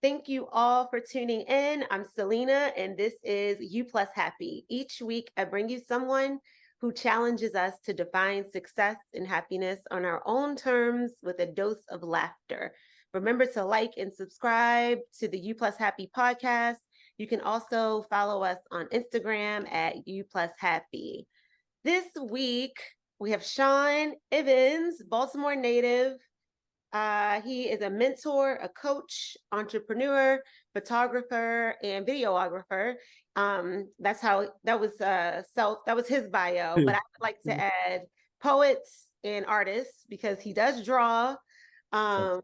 Thank you all for tuning in. I'm Selena, and this is You Plus Happy. Each week, I bring you someone who challenges us to define success and happiness on our own terms with a dose of laughter. Remember to like and subscribe to the You Plus Happy podcast. You can also follow us on Instagram at You Plus Happy. This week, we have Shawn Evins, Baltimore native. He is a mentor, a coach, entrepreneur, photographer, and videographer. That was his bio. But I would like to add poets and artists because he does draw. Um,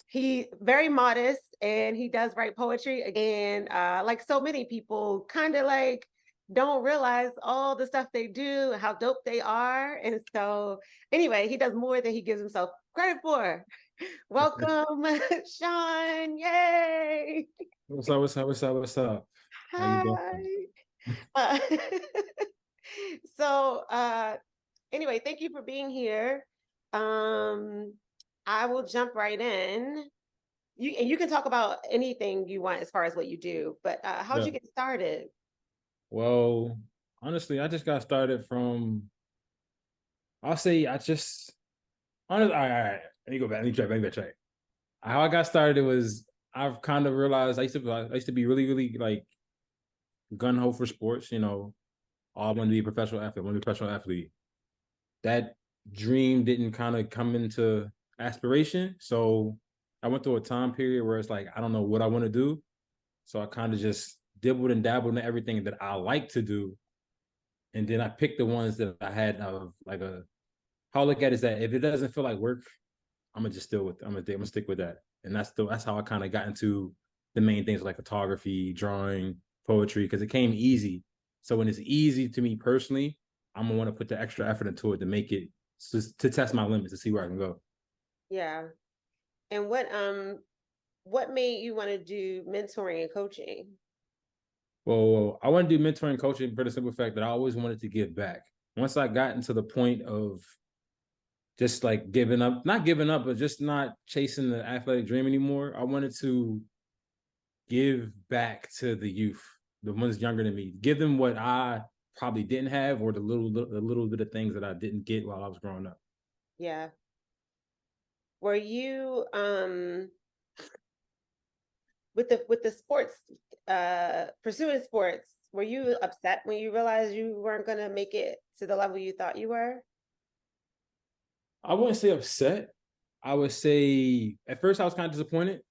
he very modest and he does write poetry. And like so many people, kind of like don't realize all the stuff they do, how dope they are. And so anyway, he does more than he gives himself credit for. Welcome, Shawn. Yay. What's up? What's up? What's up? What's up? How you doing? Hi. Uh, so anyway, thank you for being here. I will jump right in. You can talk about anything you want as far as what you do, but how'd Yeah. you get started? Well, honestly, I just got started from. I'll say I just. Honestly, all right. Let me go back. Let me backtrack. How I got started was I've kind of realized I used to be really really like gun ho for sports. I wanted to be a professional athlete. I wanted to be a professional athlete. That dream didn't kind of come into aspiration, so I went through a time period where it's like I don't know what I want to do. So I kind of just dibbled and dabbled in everything that I like to do. And then I picked the ones that I had of like how I look at it is that if it doesn't feel like work, I'm gonna just I'm gonna stick with that. And that's how I kind of got into the main things like photography, drawing, poetry, because it came easy. So when it's easy to me personally, I'm gonna want to put the extra effort into it to make it to test my limits to see where I can go. Yeah. And what made you want to do mentoring and coaching? Well, I want to do mentoring and coaching for the simple fact that I always wanted to give back. Once I got into the point of just like giving up, not giving up, but just not chasing the athletic dream anymore, I wanted to give back to the youth, the ones younger than me, give them what I probably didn't have or the little bit of things that I didn't get while I was growing up. Yeah. Were you with the sports pursuing sports, were you upset when you realized you weren't going to make it to the level you thought you were? I wouldn't say upset. I would say at first I was kind of disappointed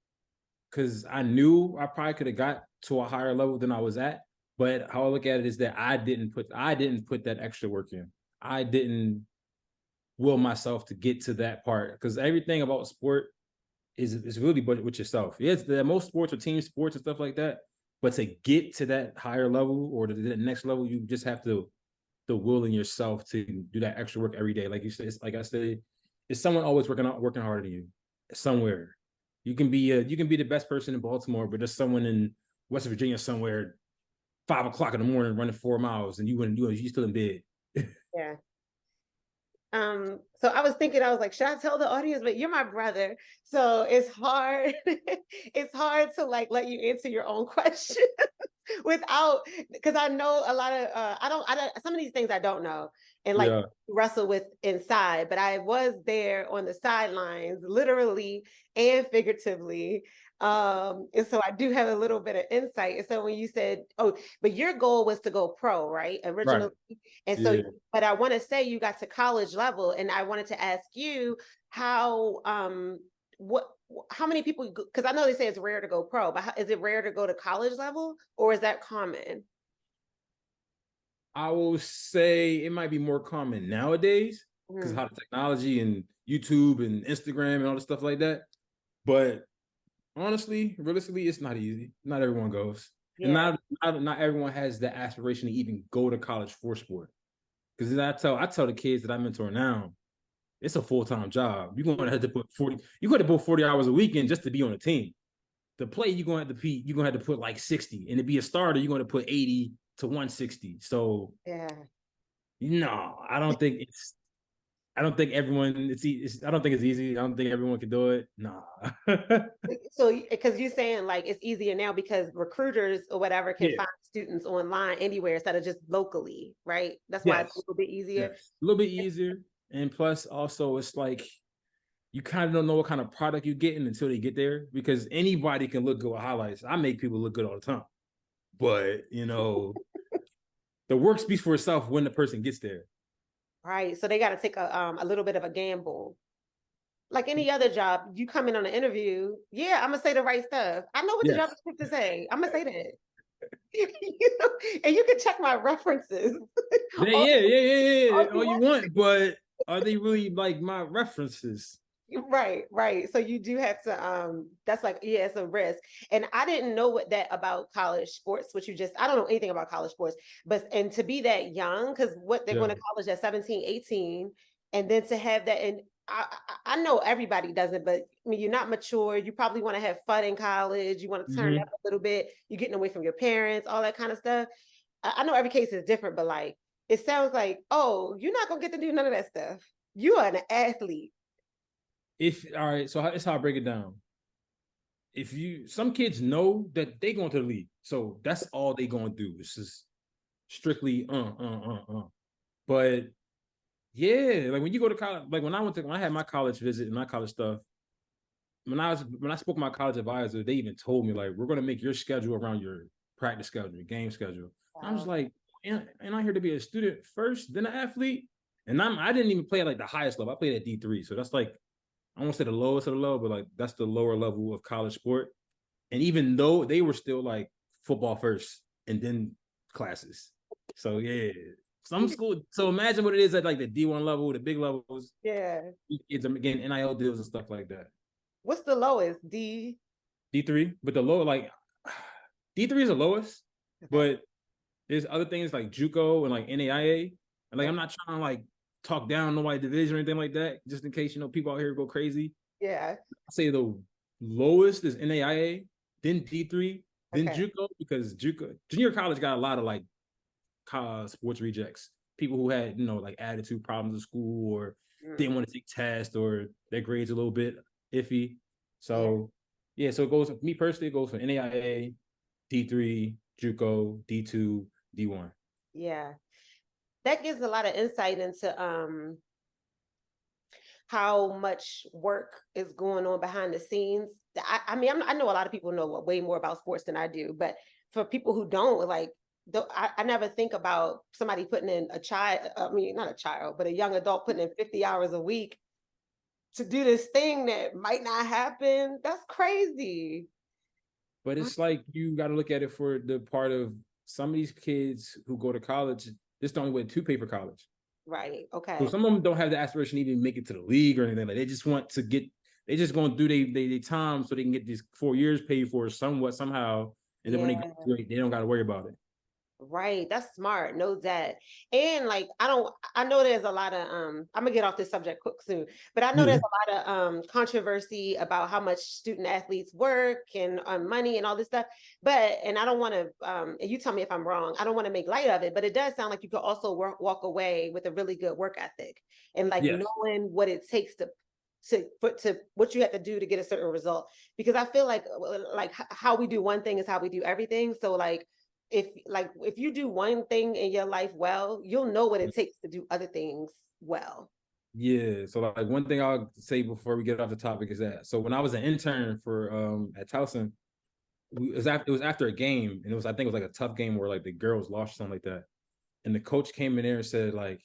because I knew I probably could have got to a higher level than I was at. But how I look at it is that I didn't put that extra work in. I didn't will myself to get to that part because everything about sport is really but with yourself. Yes, the most sports are team sports and stuff like that. But to get to that higher level or to the next level, you just have to the will in yourself to do that extra work every day. Like you said, like I said, it's someone always working harder than you somewhere. You can be the best person in Baltimore, but there's someone in West Virginia somewhere 5 o'clock in the morning running 4 miles, and you still in bed. Yeah. So I was thinking, I was like, should I tell the audience? But you're my brother, so it's hard. It's hard to like let you answer your own question without, because I know a lot of I don't some of these things I don't know and like Yeah, wrestle with inside, but I was there on the sidelines, literally and figuratively. And so I do have a little bit of insight. And so when you said, oh, but your goal was to go pro, right? right. Originally. And so, Yeah. but I want to say you got to college level, and I wanted to ask you how what how many people, because I know they say it's rare to go pro, but is it rare to go to college level or is that common? I will say it might be more common nowadays because of Mhm. how the technology and YouTube and Instagram and all the stuff like that. But honestly, realistically, it's not easy. Not everyone goes, and Yeah. not everyone has the aspiration to even go to college for sport. Because I tell the kids that I mentor now, it's a full-time job. You're gonna have to put 40. You're gonna put 40 hours a weekend just to be on a team. To play, you're gonna have to put like 60, and to be a starter, you're gonna put 80 to 160. So Yeah. no, I don't think it's. I don't think everyone I don't think it's easy. I don't think everyone can do it. Nah. So, because you're saying like it's easier now because recruiters or whatever can Yeah. find students online anywhere instead of just locally, right? That's why it's a Yes. little bit easier. Yes. A little bit easier. And plus also it's like you kind of don't know what kind of product you're getting until they get there because anybody can look good with highlights. I make people look good all the time. But the work speaks for itself when the person gets there. Right. So they got to take a little bit of a gamble. Like any other job, you come in on an interview. Yeah, I'm gonna say the right stuff. I know what the job Yes. description say. I'm gonna say that. You know, and you can check my references. Yeah, all, yeah, yeah, yeah, all yeah. you All you want. want, but are they really like my references? Right, right. So you do have to that's like yeah, it's a risk. And I didn't know what that about college sports, which you just I don't know anything about college sports, but and to be that young, because what they're going Yeah. to college at 17, 18, and then to have that and I know everybody doesn't, but I mean you're not mature. You probably want to have fun in college, you want to turn up Hmm. a little bit, you're getting away from your parents, all that kind of stuff. I know every case is different, but like it sounds like, oh, you're not gonna get to do none of that stuff. You are an athlete. If all right, so it's how I break it down. If you some kids know that they going to the league, so that's all they gonna do. It's just strictly But yeah, like when you go to college, like when I had my college visit and my college stuff, when I spoke to my college advisor, they even told me like we're gonna make your schedule around your practice schedule, your game schedule. And I was Wow. like, and I'm here to be a student first, then an athlete. And I didn't even play at like the highest level. I played at D3. So that's like I won't say the lowest of the low, but like that's the lower level of college sport. And even though they were still like football first and then classes. So yeah. Some school, so imagine what it is at like the D1 level, the big levels. Yeah. Kids are getting NIL deals and stuff like that. What's the lowest? D. D3, but the low like D3 is the lowest, Okay. but there's other things like JUCO and like NAIA. And like Okay. I'm not trying to like talk down nobody division or anything like that, just in case people out here go crazy. Yeah. I say the lowest is NAIA, then D3, then Okay. JUCO, because JUCO junior college got a lot of like sports rejects. People who had, like attitude problems in school or didn't Mm. want to take tests or their grades a little bit iffy. Yeah. So yeah, so it goes me personally, it goes from NAIA, D3, JUCO, D2, D1. Yeah. That gives a lot of insight into how much work is going on behind the scenes. I mean, I know a lot of people know way more about sports than I do, but for people who don't, like, I never think about somebody putting in a child, I mean, not a child, but a young adult putting in 50 hours a week to do this thing that might not happen. That's crazy. But it's like you got to look at it for the part of some of these kids who go to college. This is the only way to pay for college. Right. So Okay. some of them don't have the aspiration to even make it to the league or anything. Like they just want to get. They just going to do their time so they can get these 4 years paid for somewhat somehow. And then when they Yeah. graduate, they don't got to worry about it. Right, that's smart. Know that. And like I know there's a lot of I'm gonna get off this subject quick soon, but I know there's Yeah. a lot of controversy about how much student athletes work and money and all this stuff. But and I don't want to and you tell me if I'm wrong. I don't want to make light of it, but it does sound like you could also walk away with a really good work ethic and like Yes. knowing what it takes to what you have to do to get a certain result. Because I feel like how we do one thing is how we do everything. So if you do one thing in your life well, you'll know what it takes to do other things well. Yeah. So like one thing I'll say before we get off the topic is that so when I was an intern for at Towson, it was after a game and I think it was like a tough game where like the girls lost or something like that. And the coach came in there and said like,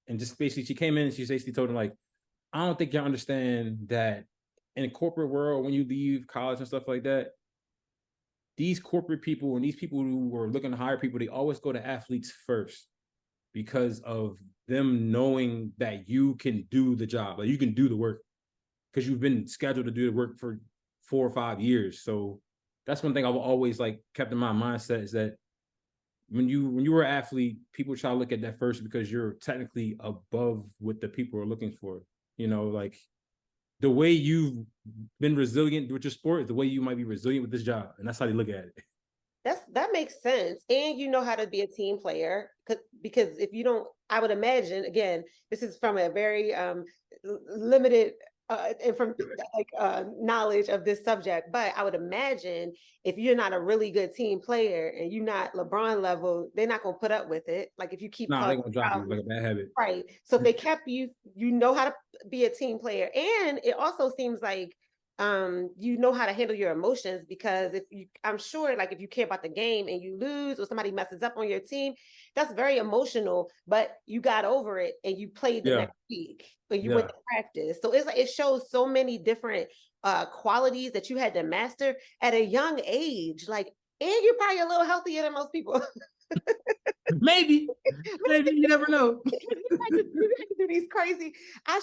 and just basically she came in and she basically told him like, I don't think you understand that in a corporate world when you leave college and stuff like that, these corporate people and these people who were looking to hire people, they always go to athletes first because of them knowing that you can do the job, like you can do the work because you've been scheduled to do the work for 4 or 5 years. So that's one thing I've always like kept in my mindset is that when you were an athlete, people try to look at that first because you're technically above what the people are looking for. Like the way you've been resilient with your sport is the way you might be resilient with this job, and that's how they look at it. That makes sense, and you know how to be a team player, because if you don't, I would imagine, again, this is from a very limited and from like knowledge of this subject, but I would imagine if you're not a really good team player and you're not LeBron level, they're not going to put up with it. Like if you keep Nah, they causing gonna drop you problems. like a bad habit. Right. So if they kept you, you know how to be a team player. And it also seems like you know how to handle your emotions, because if you, I'm sure, like if you care about the game and you lose or somebody messes up on your team, that's very emotional, but you got over it and you played the Yeah, next week or you went yeah. to practice. So it's like it shows so many different qualities that you had to master at a young age. Like, and you're probably a little healthier than most people. Maybe, maybe you never know. You do these crazy. I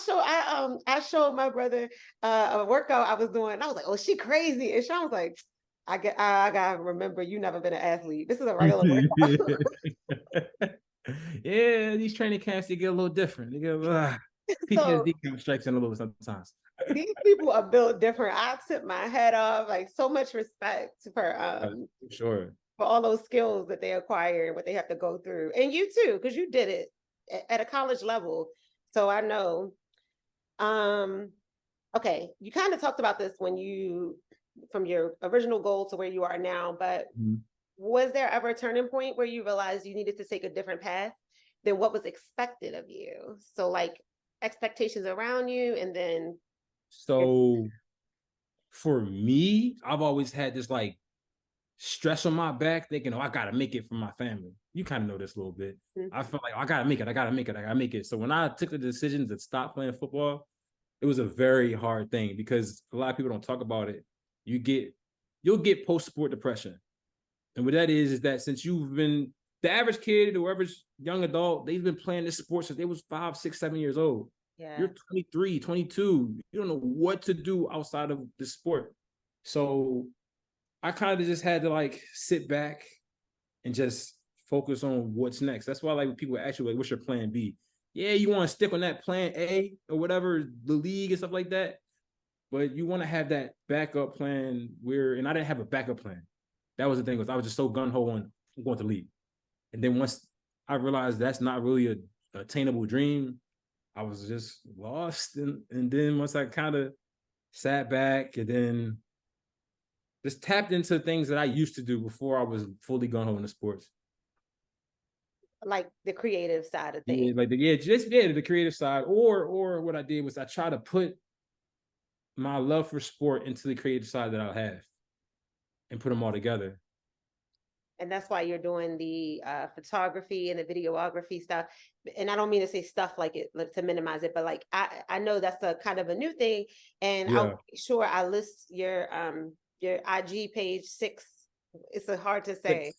showed my brother a workout I was doing. I was like, oh, she crazy. And Sean was like, I gotta remember you never been an athlete. This is a regular workout. Yeah, these training camps they get a little different. They get a little, So PTSD kind of strikes in a little sometimes. these people are built different. I tip my head off, like so much respect Sure. for all those skills that they acquire and what they have to go through. And you too, because you did it at a college level. So I know. Um, okay, you kind of talked about this when you from your original goal to where you are now, but Mhm. was there ever a turning point where you realized you needed to take a different path than what was expected of you? So like expectations around you and then your So for me, I've always had this like stress on my back, thinking, oh, I gotta make it for my family. You kind of know this a little bit. I Mhm. felt like, oh, I gotta make it, I gotta make it, I gotta make it. So when I took the decision to stop playing football, it was a very hard thing because a lot of people don't talk about it. You get you'll get post-sport depression. And what that is that since you've been the average kid or average young adult, they've been playing this sport since they was 5, 6, 7 years old. Yeah. You're 23, 22. You don't know what to do outside of the sport. So I kind of just had to like sit back and just focus on what's next. That's why like when people ask you like, what's your plan B? Yeah, you want to stick on that plan A or whatever, the league and stuff like that. But you want to have that backup plan where, and I didn't have a backup plan. That was the thing, was I was just so gun-ho on going to league. And then once I realized that's not really a attainable dream, I was just lost. And then once I kind of sat back and then just tapped into things that I used to do before I was fully gun ho into sports. Like the creative side of things. Yeah, like the creative side, or what I did was I try to put my love for sport into the creative side that I have and put them all together. And that's why you're doing the photography and the videography stuff. And I don't mean to say stuff like it to minimize it, but like I know that's a kind of a new thing, and I'll Yeah, make sure I list your IG page six. It's a hard to say.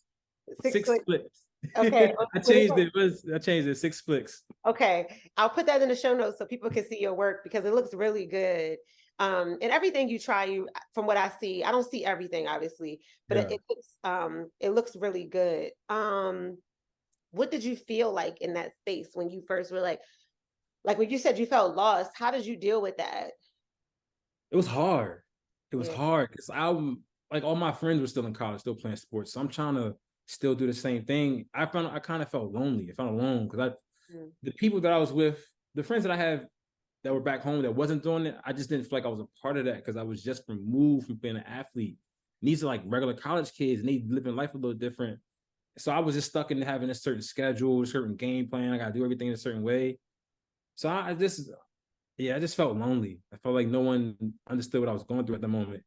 flicks, Six six foot. flicks. Okay. I What is changed that? it. I changed it 6 flicks. Okay, I'll put that in the show notes so people can see your work because it looks really good. And everything you try, you from what I see, I don't see everything obviously, but Yeah, it looks really good. What did you feel like in that space when you first were like when you said you felt lost? How did you deal with that? it was hard. It was Yeah. hard because I'm like all my friends were still in college, still playing sports. So I'm trying to still do the same thing. I kind of felt lonely. I felt alone because I Mm. the people that I was with, the friends that I have that were back home that wasn't doing it, I just didn't feel like I was a part of that because I was just removed from being an athlete. And these are like regular college kids and they living life a little different. So I was just stuck in having a certain schedule, a certain game plan. I got to do everything in a certain way. So I just, yeah, I just felt lonely. I felt like no one understood what I was going through at the moment.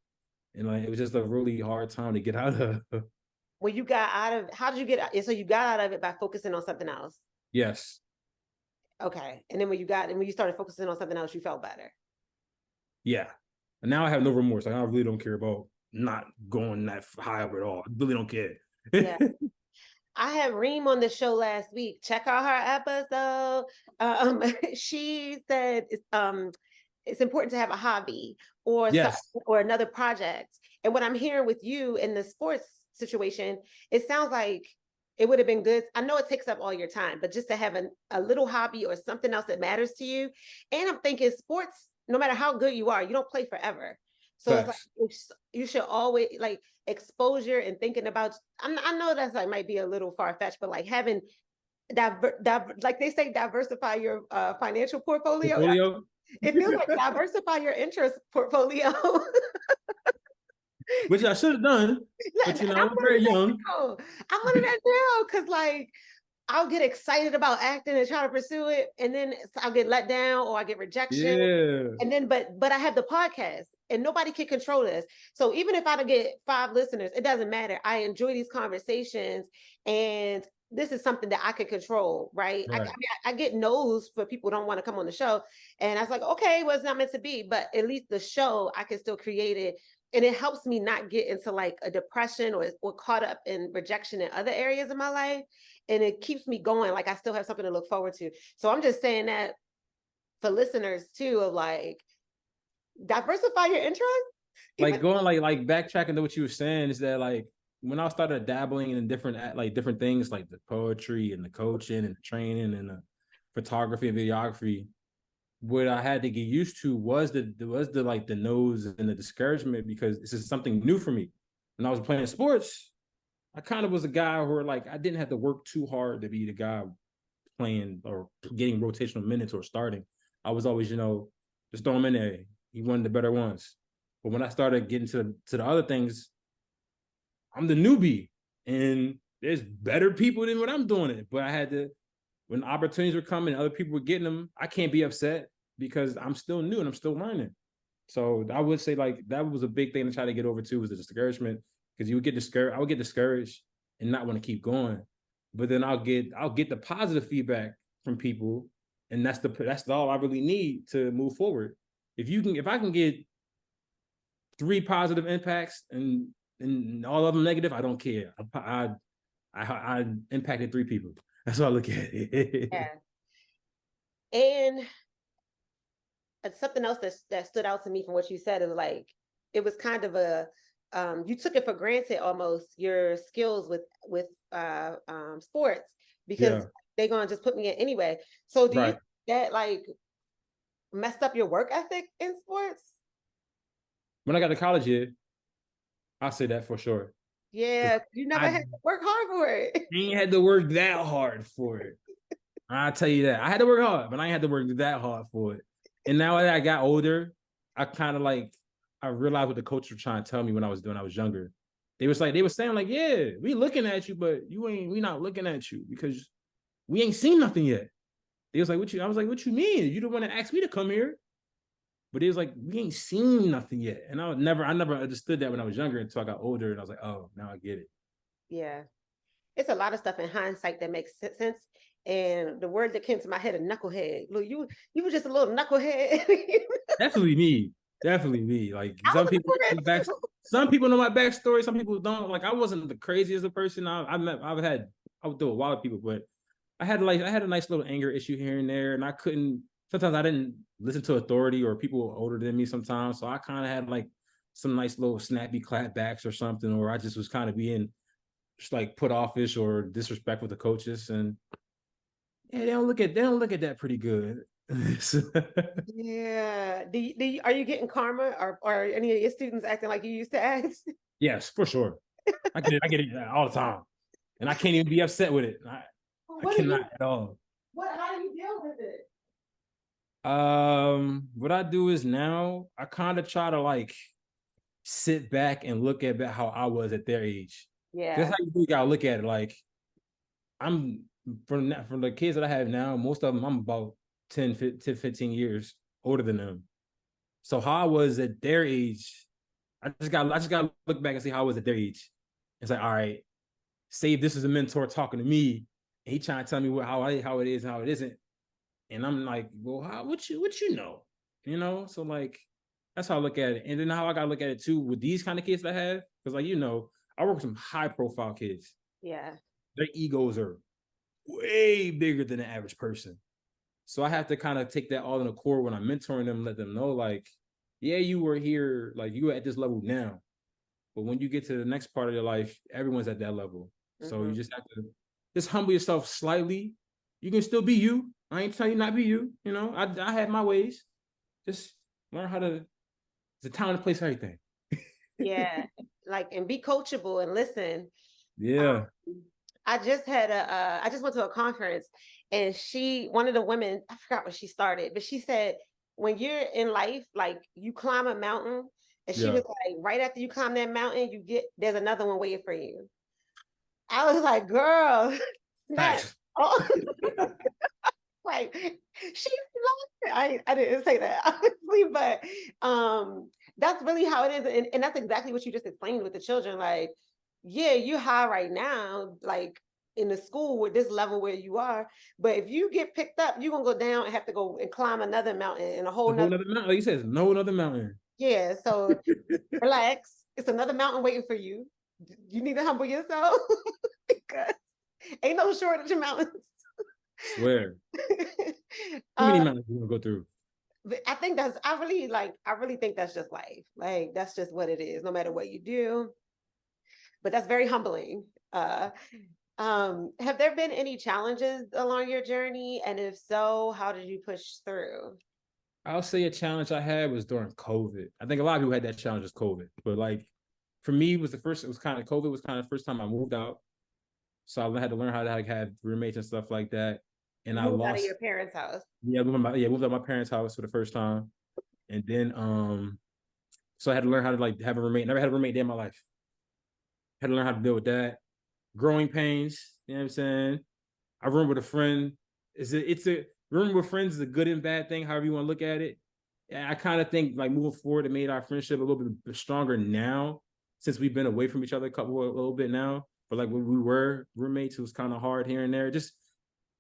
And like, it was just a really hard time to get out of. When you got out of, how did you get out? So you got out of it by focusing on something else. Yes. Okay. And then when you started focusing on something else, you felt better. Yeah. And now I have no remorse. Like, I really don't care about not going that high up at all. I really don't care. Yeah. I had Reem on the show last week. Check out her episode. She said it's important to have a hobby or Yes. or another project. And what I'm hearing with you in the sports situation, it sounds like it would have been good. I know it takes up all your time, but just to have a little hobby or something else that matters to you. And I'm thinking sports, no matter how good you are, you don't play forever. So it's like Facts. you should always like exposure and thinking about, I know that's like might be a little far-fetched, but like having like they say, diversify your financial portfolio. Portfolio, It feels like diversify your interest portfolio. which I should have done, but I'm I was very learning that young. now. I'm learning that now because like I'll get excited about acting and try to pursue it, and then I'll get let down or I get rejection. Yeah, And then, but I have the podcast, and nobody can control this. So even if I don't get 5 listeners, it doesn't matter. I enjoy these conversations, and this is something that I can control, right? I right. mean, I get no's for people who don't want to come on the show, and I was like, okay, well, it's not meant to be, but at least the show I can still create it, and it helps me not get into like a depression or caught up in rejection in other areas of my life, and it keeps me going. Like I still have something to look forward to. So I'm just saying that for listeners too, of like diversify your interests. Like Even going like backtracking to what you were saying is that like when I started dabbling in different things like the poetry and the coaching and the training and the photography and videography, what I had to get used to was the like the no's and the discouragement because this is something new for me. When I was playing sports, I kind of was a guy where like I didn't have to work too hard to be the guy playing or getting rotational minutes or starting. I was always, just throw him in there. He one of the better ones. But when I started getting to the other things, I'm the newbie, and there's better people than what I'm doing it. But I had to, when opportunities were coming, other people were getting them. I can't be upset because I'm still new and I'm still learning. So I would say like that was a big thing to try to get over too was the discouragement because you would get discouraged. I would get discouraged and not want to keep going, but then I'll get the positive feedback from people, and that's all I really need to move forward. If I can get 3 positive impacts and all of them negative, I don't care. I impacted 3 people. That's how I look at it. yeah. And something else that stood out to me from what you said is like it was kind of a you took it for granted almost your skills with sports because Yeah, they're gonna just put me in anyway. So do you right. think that like messed up your work ethic in sports? When I got to college here, I'll say that for sure. Because Yeah, you never I had to work hard for it. ain't had to work that hard for it. I'll tell you that. I had to work hard, but I ain't had to work that hard for it. And now that I got older, I kind of like I realized what the coach was trying to tell me when I was younger. They were saying like, yeah, we looking at you, but we not looking at you because we ain't seen nothing yet. They was like, what you? I was like, what you mean? You don't want to ask me to come here. But it was like, we ain't seen nothing yet. And I never understood that when I was younger until I got older. And I was like, oh, now I get it. Yeah, it's a lot of stuff in hindsight that makes sense. And the word that came to my head, a knucklehead. Look, you were just a little knucklehead. Definitely me. Definitely me. Like I was a knucklehead too. some people know my backstory, some people don't. Like I wasn't the craziest of person. I would do a lot of people, but I had a nice little anger issue here and there, and I couldn't sometimes I didn't listen to authority or people older than me sometimes. So I kind of had like some nice little snappy clapbacks or something, or I just was kind of being just like put offish or disrespectful to coaches. And yeah, they don't look at that pretty good. Yeah. Are you getting karma or any of your students acting like you used to act? Yes, for sure. I get it all the time. And I can't even be upset with it. I What do you cannot at all. how do you deal with it? What I do is now I kind of try to like sit back and look at how I was at their age. That's Yeah. how you really gotta look at it. Like I'm from the kids that I have now, most of them I'm about 15 years older than them. So how I was at their age, I just gotta look back and see how I was at their age. It's like, all right, say if this is a mentor talking to me, and he trying to tell me how it is and how it isn't. And I'm like, well, what you know? So like that's how I look at it. And then how I gotta look at it too with these kind of kids that I have, because like I work with some high profile kids. Yeah. Their egos are way bigger than the average person. So I have to kind of take that all in accord when I'm mentoring them, let them know, like, yeah, you were here, like you were at this level now. But when you get to the next part of your life, everyone's at that level. So Hmm. you just have to just humble yourself slightly. You can still be you. I ain't telling you not be you. I have my ways. Just learn how to. It's a time and place for everything. Yeah. like, and be coachable and listen. Yeah. I just had I just went to a conference, and one of the women, I forgot what she started, but she said, when you're in life, like you climb a mountain, and she Yeah. was like, right after you climb that mountain, there's another one waiting for you. I was like, girl, snap. Facts. Oh, like she I didn't say that obviously, but that's really how it is. And that's exactly what you just explained with the children. Like, yeah, you're high right now, like in the school with this level where you are. But if you get picked up, you're gonna go down and have to go and climb another mountain and a whole A whole nother. nother mountain. Like you said, no another mountain. Yeah, so relax. It's another mountain waiting for you. You need to humble yourself because ain't no shortage of mountains. Swear. Too many uh, mountains you gonna go through. but I really think that's just life. Like that's just what it is, no matter what you do. But that's very humbling. Have there been any challenges along your journey? And if so, how did you push through? I'll say a challenge I had was during COVID. I think a lot of people had that challenge as COVID, but like for me, it was kind of COVID was kind of the first time I moved out. So I had to learn how to like have roommates and stuff like that. And You I moved out of lost, your parents' house. moved out of my parents' house for the first time. And then so I had to learn how to like have a roommate. Never had a roommate day in my life. Had to learn how to deal with that. Growing pains, you know what I'm saying? I room with a friend. It's a room with friends is a good and bad thing, however you want to look at it. And I kind of think like moving forward, it made our friendship a little bit stronger now since we've been away from each other a little bit now. But like when we were roommates, it was kind of hard here and there. Just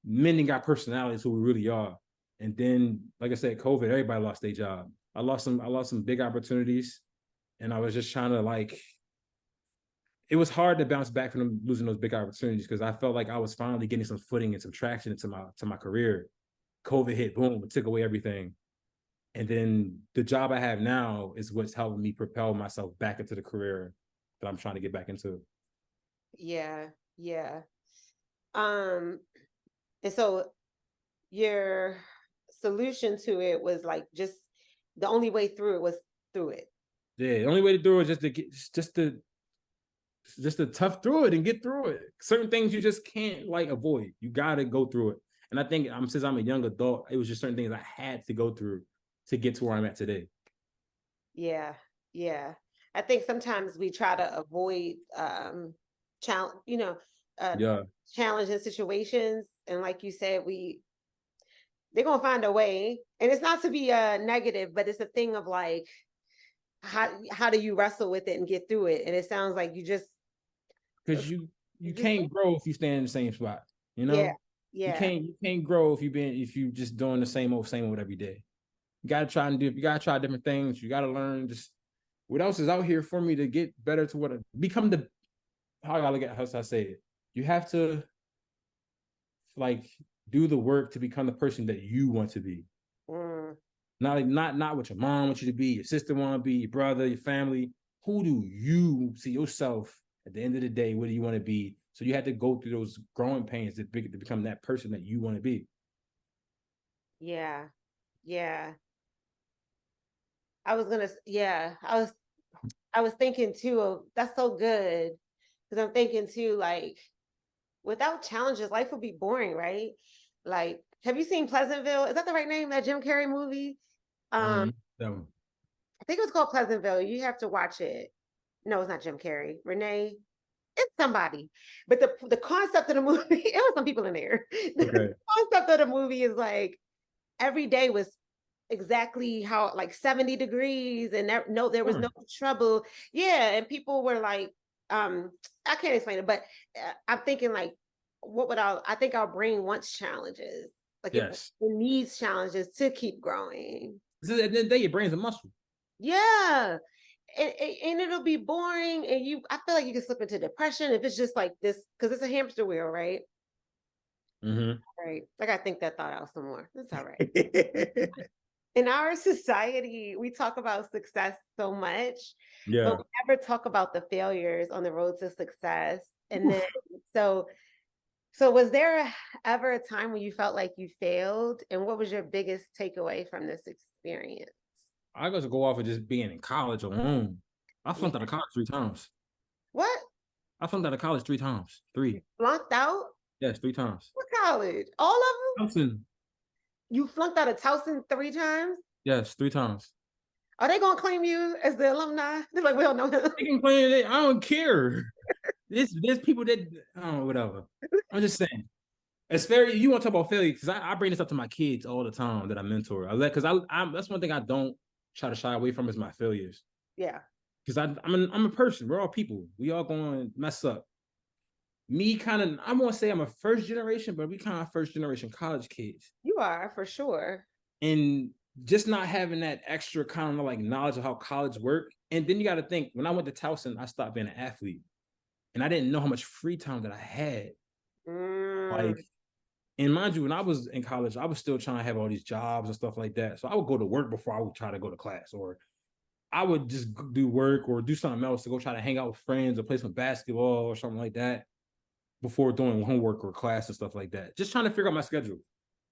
mending our personalities, who we really are. And then, like I said, COVID, everybody lost their job. I lost some big opportunities, and I was just trying to like. It was hard to bounce back from them losing those big opportunities because I felt like I was finally getting some footing and some traction into my career. COVID hit, boom, it took away everything. And then the job I have now is what's helping me propel myself back into the career that I'm trying to get back into. Yeah, yeah. Um, and so your solution to it was like just the only way through it was through it. Yeah, the only way to do it is just to tough through it and get through it. Certain things you just can't like avoid. You gotta go through it. And I think since I'm a young adult, it was just certain things I had to go through to get to where I'm at today. Yeah, yeah. I think sometimes we try to avoid challenge, uh Yeah, challenging situations. And like you said, they're gonna find a way. And it's not to be negative, but it's a thing of like how do you wrestle with it and get through it? And it sounds like because you you just can't grow if you stay in the same spot. You yeah, know, yeah. you can't grow if you just doing the same old every day. You gotta try different things. You gotta learn just what else is out here for me to get better to become the how I say it. You have to like do the work to become the person that you want to be. Mm, Not what your mom wants you to be, your sister want to be, your brother, your family. Who do you see yourself at the end of the day? What do you want to be? So you have to go through those growing pains to become that person that you want to be. yeah, yeah. Yeah, I was thinking too of that's so good because I'm thinking too, like without challenges, life would be boring, right? Like, have you seen Pleasantville? Is that the right name? That Jim Carrey movie? Um, So I think it was called Pleasantville. You have to watch it. No, it's not Jim Carrey. Renee, it's somebody. But the concept of the movie, it was some people in there. The okay. concept of the movie is like every day was exactly how like 70 degrees and there was no Sure. trouble. Yeah, and people were like, I can't explain it, but I'm thinking like, I think our brain wants challenges. Like it Yes. needs challenges to keep growing. At the end of the day, your brain's a muscle. Yeah. And it'll be boring and I feel like you can slip into depression if it's just like this because it's a hamster wheel, right? Mm-hmm. Right. I gotta think that thought out some more. That's all right. In our society, we talk about success so much, but Yeah. we never talk about the failures on the road to success. And then, Oof. so, so was there ever a time when you felt like you failed? And what was your biggest takeaway from this experience? I got to go off of just being in college alone. I Yeah. flunked out of college 3 times. I flunked out of college 3 times. Three. Flunked out? Yes, 3 times. What college? All of them? Towson. You flunked out of Towson 3 times? Yes, 3 times. Are they gonna claim you as the alumni? They're like, we don't know him. They can claim it. I don't care. There's people that I don't know, whatever. I'm just saying. It's very you want to talk about failure because I bring this up to my kids all the time that I mentor. I let because I'm that's one thing I don't try to shy away from is my failures. Yeah, Because I'm a person. We're all people. We all going to mess up. Me kind of I won't say I'm a first generation, but we kind of first generation college kids. you are for sure. And just not having that extra kind of like knowledge of how college work. And then you got to think when I went to Towson, I stopped being an athlete. And I didn't know how much free time that I had. Mm, Like, and mind you, when I was in college, I was still trying to have all these jobs and stuff like that. So I would go to work before I would try to go to class, or I would just do work or do something else to go try to hang out with friends or play some basketball or something like that before doing homework or class and stuff like that. Just trying to figure out my schedule.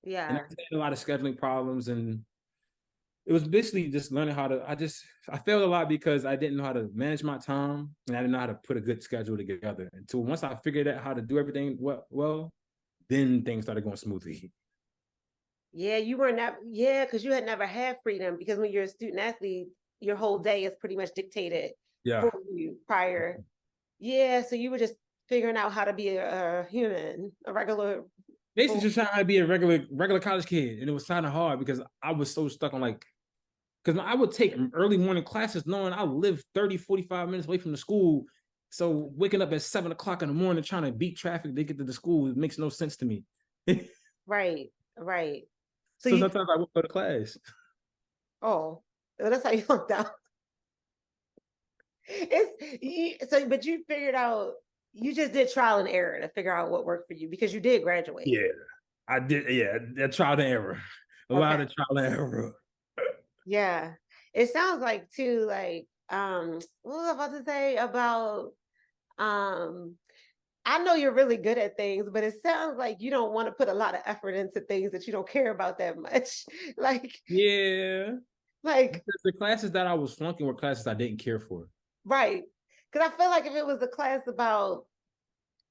And I yeah. had a lot of scheduling problems, and it was basically just learning how to. I failed a lot because I didn't know how to manage my time and I didn't know how to put a good schedule together. Until once I figured out how to do everything well, then things started going smoothly. Yeah, you were not, yeah, because you had never had freedom because when you're a student athlete, your whole day is pretty much dictated Yeah, for you prior. Yeah, so you were just figuring out how to be a human, a regular. basically Oh, just trying to be a regular college kid, and it was kind of hard because I was so stuck on like because I would take early morning classes knowing I live 30, 45 minutes away from the school. So waking up at 7 o'clock in the morning trying to beat traffic to get to the school, it makes no sense to me. right, right. So So you, sometimes I would go to class. oh, well, that's how you looked out. So, but you figured out, you just did trial and error to figure out what worked for you because you did graduate. Yeah, I did. Yeah, that trial and error. A lot Okay. of trial and error. Yeah. It sounds like too, like, what was I about to say about, um, I know you're really good at things, but it sounds like you don't want to put a lot of effort into things that you don't care about that much. like, Yeah, like, because the classes that I was flunking were classes I didn't care for. right. Because I feel like if it was a class about,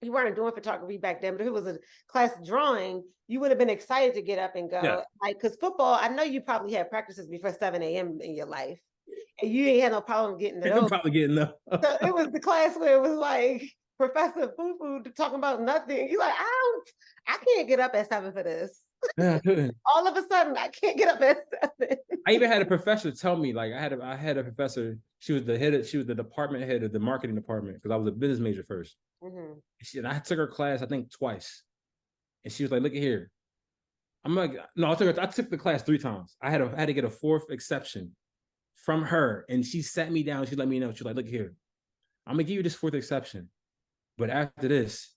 you weren't doing photography back then, but if it was a class of drawing, you would have been excited to get up and Yeah, go. Like, because football, I know you probably had practices before 7 a.m. in your life, and you ain't had no problem getting to I'm those. probably getting up. So it was the class where it was like Professor Fufu talking about nothing. You're like, I can't get up at 7 for this. Yeah, I couldn't. All of a sudden, I can't get up at 7. I even had a professor tell me like I had a professor. She was the department head of the marketing department because I was a business major first. Mm-hmm. And I took her class I think twice, and she was like, "Look at here." I'm like, "No, I took the class 3 times. I had to get a fourth exception from her, and she sat me down. She let me know. She's like, "Look here, I'm gonna give you this fourth exception, but after this,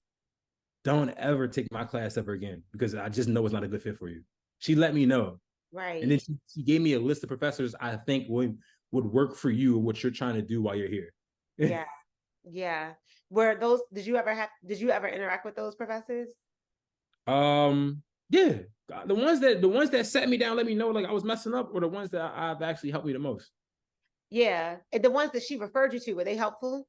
don't ever take my class ever again because I just know it's not a good fit for you." She let me know. And then Right. she gave me a list of professors I think would work for you what you're trying to do while you're here. Yeah. Yeah. Were those, did you ever interact with those professors? Yeah. The ones that sat me down, let me know like I was messing up, or the ones that I've actually helped me the most. Yeah. And the ones that she referred you to, were they helpful?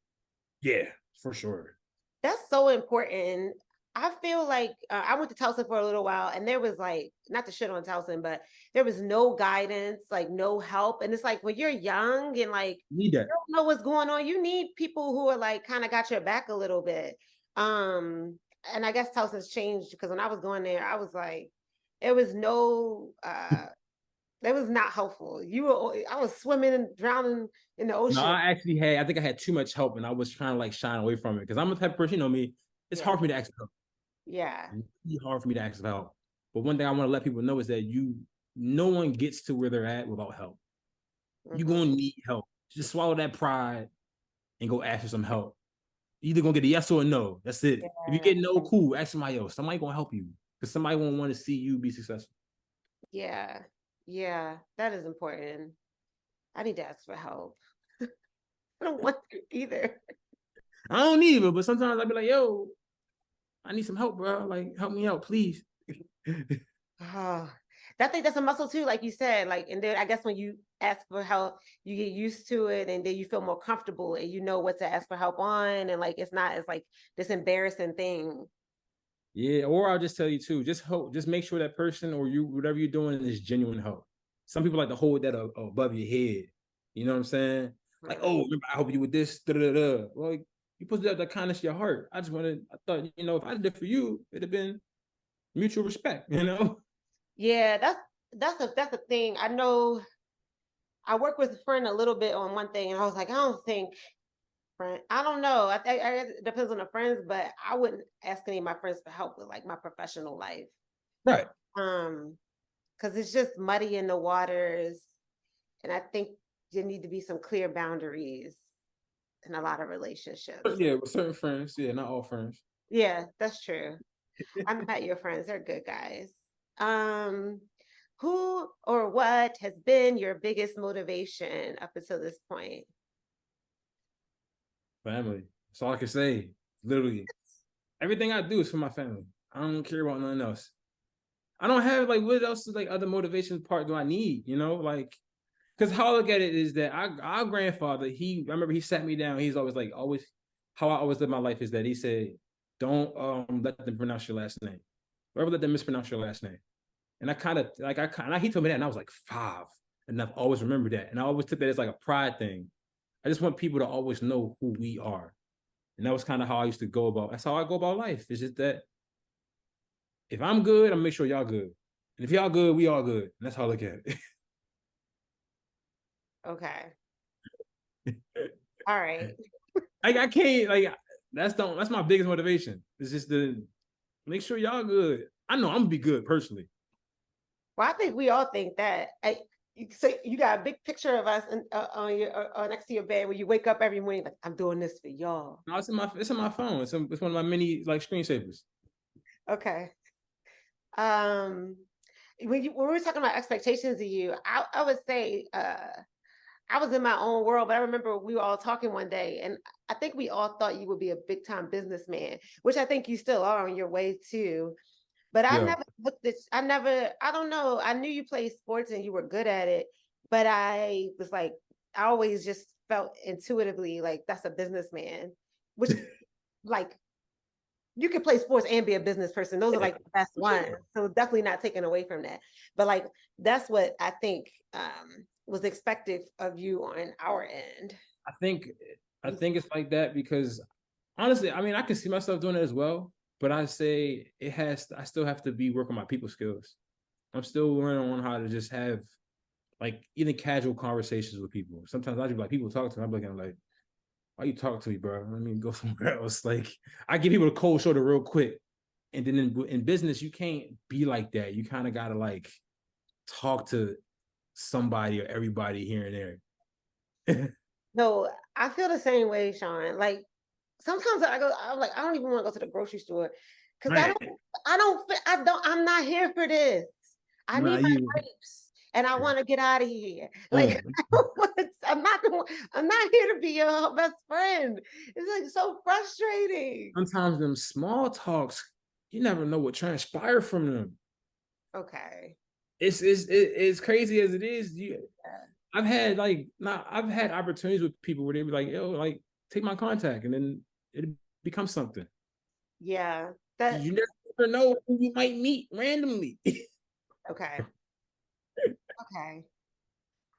Yeah, for sure. That's so important. I feel like I went to Towson for a little while, and there was like, not to shit on Towson, but there was no guidance, like no help. And it's like when you're young and like Need you that. don't know what's going on, you need people who are like kind of got your back a little bit. And I guess Towson's changed because when I was going there, I was like, it was no, it was not helpful. I was swimming and drowning in the No, ocean. I think I had too much help and I was trying to like shine away from it because I'm the type of person, you know me, it's Yeah, hard for me to ask for help. yeah. It's really hard for me to ask for help. But one thing I want to let people know is that no one gets to where they're at without help. You're Hmm. gonna need help. Just swallow that pride and go ask for some help. You're either gonna get a yes or a no. That's it. If you Yeah, get no, cool. Ask somebody else. Somebody gonna help you because somebody won't want to see you be successful. yeah, yeah. That is important. I need to ask for help. I don't want to either. I don't either, but sometimes I'll be like, "Yo, I need some help, bro. Like, help me out, please." Oh. I think that's a muscle too, like you said. Like, and then I guess when you ask for help, you get used to it, and then you feel more comfortable, and you know what to ask for help on, and like it's not as like this embarrassing thing. Yeah, or I'll just tell you too, just hope, just make sure that person or you, whatever you're doing, is genuine help. Some people like to hold that above your head. You know what I'm saying? Like, Mm. oh, remember I help you with this. Da, da, da. Well, you supposed to have that kindness of your heart. I just wanted, I thought, if I did it for you, it'd have been mutual respect, you know? Yeah, that's a thing. I know I work with a friend a little bit on one thing, and I was like, I don't think friend. I don't know. I think it depends on the friends, but I wouldn't ask any of my friends for help with like my professional life. Right. Um, because it's just muddy in the waters, and I think there need to be some clear boundaries in a lot of relationships. But yeah, with certain friends, yeah, not all friends. Yeah, that's true. I met your friends; they're good guys. Um, who or what has been your biggest motivation up until this point? Family. That's all I can say. Literally. Everything I do is for my family. I don't care about nothing else. I don't have like what else is like other motivation part do I need? Like because how I look at it is that our grandfather, I remember he sat me down. He's always like always how I always live my life is that he said, don't let them pronounce your last name. Or ever let them mispronounce your last name. And I kind of like he told me that and I was like 5. And I've always remembered that. And I always took that as like a pride thing. I just want people to always know who we are. And that was kind of how I used to go about. That's how I go about life. It's just that if I'm good, I'm gonna make sure y'all good. And if y'all good, we all good. And that's how I look at Okay. All right. it. I can't like that's my biggest motivation. It's just to make sure y'all good. I know I'm gonna be good personally. Well, I think we all think that. So you got a big picture of us on your next to your bed when you wake up every morning. Like, I'm doing this for y'all. No, it's in my phone. It's one of my many like screensavers. Okay. Um, when we were talking about expectations of you, I would say I was in my own world, but I remember we were all talking one day, and I think we all thought you would be a big time businessman, which I think you still are on your way to. But I Yeah. never looked at, I don't know. I knew you played sports and you were good at it, but I was like, I always just felt intuitively like that's a businessman, which like you can play sports and be a business person. Those are Yeah, like the best for ones. sure. So definitely not taken away from that. But like that's what I think was expected of you on our end. I think I think it's like that because honestly, I mean, I can see myself doing it as well, but I say I still have to be working my people skills. I'm still learning on how to just have like even casual conversations with people. Sometimes I just like people talk to me, I'm looking like, why you talk to me, bro? Let me go somewhere else. Like I give people a cold shoulder real quick. And then in business, you can't be like that. You kind of gotta like talk to somebody or everybody here and there. No, I feel the same way, Shawn. Like sometimes I'm like, I don't even want to go to the grocery store because Right. I'm not here for this. I need Not my you. grapes and I want to get out of here. Like Boom. I'm not here to be your best friend. It's like so frustrating. Sometimes them small talks, you never know what transpire from them. Okay. It's crazy as it is. Yeah. I've had opportunities with people where they be like, yo, like take my contact, and then it becomes something. Yeah. That You never know who you might meet randomly. okay. Okay.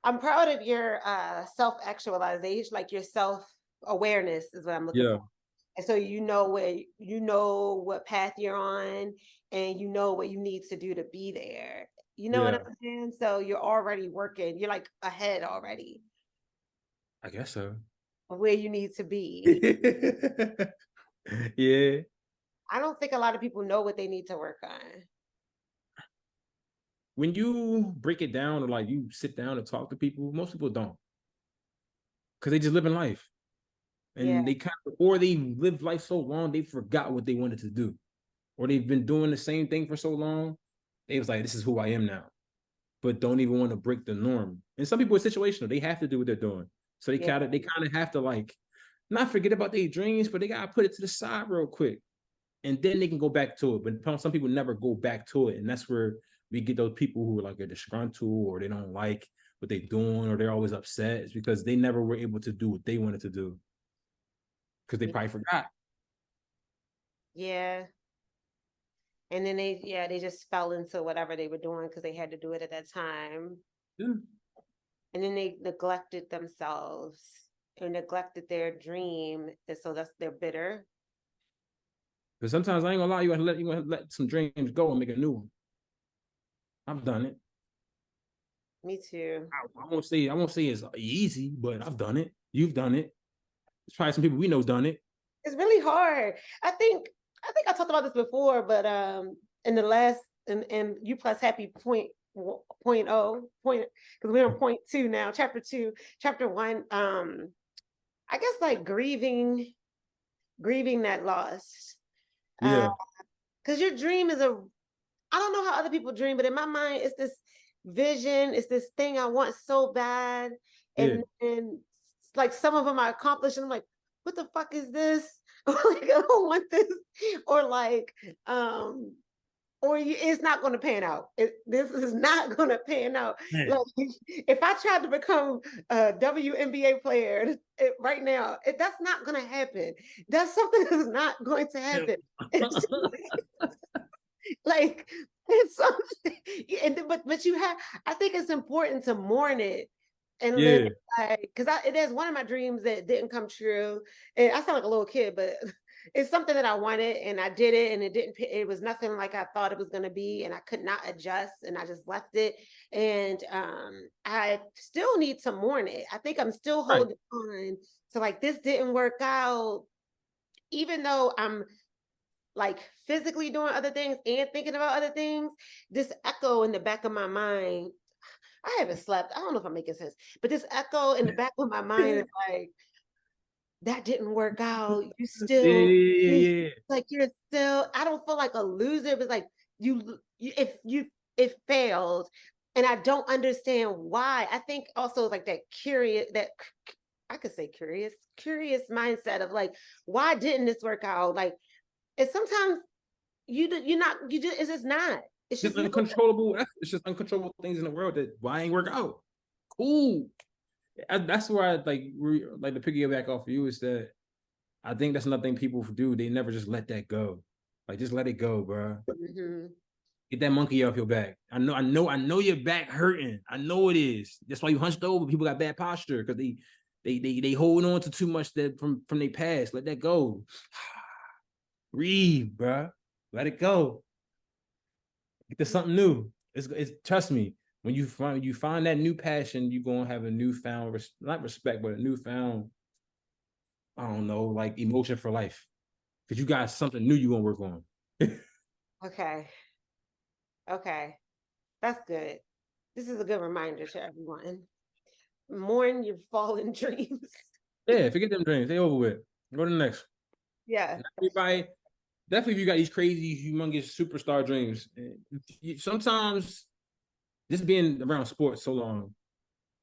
I'm proud of your self-actualization, like your self-awareness is what I'm looking for. Yeah, And so you know what path you're on and you know what you need to do to be there. You know what yeah, I'm saying? So you're already working. You're like ahead already I guess so. of where you need to be. Yeah, I don't think a lot of people know what they need to work on. when you break it down or like you sit down and talk to people, most people don't because they just live in life Yeah. and they kind of or they live life so long they forgot what they wanted to do or they've been doing the same thing for so long. They was like, this is who I am now, but don't even want to break the norm. And some people are situational; they have to do what they're doing, so Yeah. they kind of have to like not forget about their dreams, but they gotta put it to the side real quick, and then they can go back to it. But some people never go back to it, and that's where we get those people who are like a disgruntled or they don't like what they're doing or they're always upset. It's because they never were able to do what they wanted to do because they probably forgot. Yeah. And then they just fell into whatever they were doing because they had to do it at that time. Yeah. And then they neglected themselves and neglected their dream. And so they're bitter. Because sometimes I ain't gonna lie, you gonna let some dreams go and make a new one. I've done it. Me too. I won't say it's easy, but I've done it. You've done it. There's probably some people we know's done it. It's really hard. I think I talked about this before, but in the last in U plus happy point oh point because we're on point two now, chapter two, chapter one. I guess like grieving that loss. Yeah, Because your dream is I don't know how other people dream, but in my mind, it's this vision, it's this thing I want so bad. yeah. And like some of them I accomplished, and I'm like, what the fuck is this? Or like, I don't want this. Or like, it's not going to pan out. This is not going to pan out. Man. Like, if I tried to become a WNBA player right now, that's not going to happen. That's something that's not going to happen. It's like it's something, but you have. I think it's important to mourn it and live Yeah. like because it is one of my dreams that didn't come true. And I sound like a little kid, but it's something that I wanted and I did it and it didn't. It was nothing like I thought it was going to be, and I could not adjust, and I just left it. And I still need to mourn it. I think I'm still Right. holding on to like this didn't work out, even though I'm like physically doing other things and thinking about other things, this echo in the back of my mind, I haven't slept. I don't know if I'm making sense, but this echo in the back of my mind is like, that didn't work out. Yeah, You yeah, yeah. like, you're still, I don't feel like a loser, but like if it failed and I don't understand why. I think also like that I could say curious mindset of like, why didn't this work out? Like, and sometimes you're not you just it's just not it's Just just not. uncontrollable. It's just uncontrollable things in the world that why ain't work out. Cool. That's where I like to piggyback off of you is that I think that's another thing people do. They never just let that go. Like just let it go, bro. Mhm. Get that monkey off your back. I know your back hurting. I know it is. That's why you hunched over. People got bad posture because they holding on to too much that from their past. Let that go. Breathe, bro. Let it go. Get to something new. It's trust me. When you find that new passion, you're gonna have a newfound not respect, but a newfound, I don't know, like emotion for life. Because you got something new you want to work on. Okay, okay, that's good. This is a good reminder to everyone. Mourn your fallen dreams. Yeah, forget them dreams. They over with. Go to the next. Yeah. Everybody, definitely if you got these crazy, humongous superstar dreams. Sometimes just being around sports so long,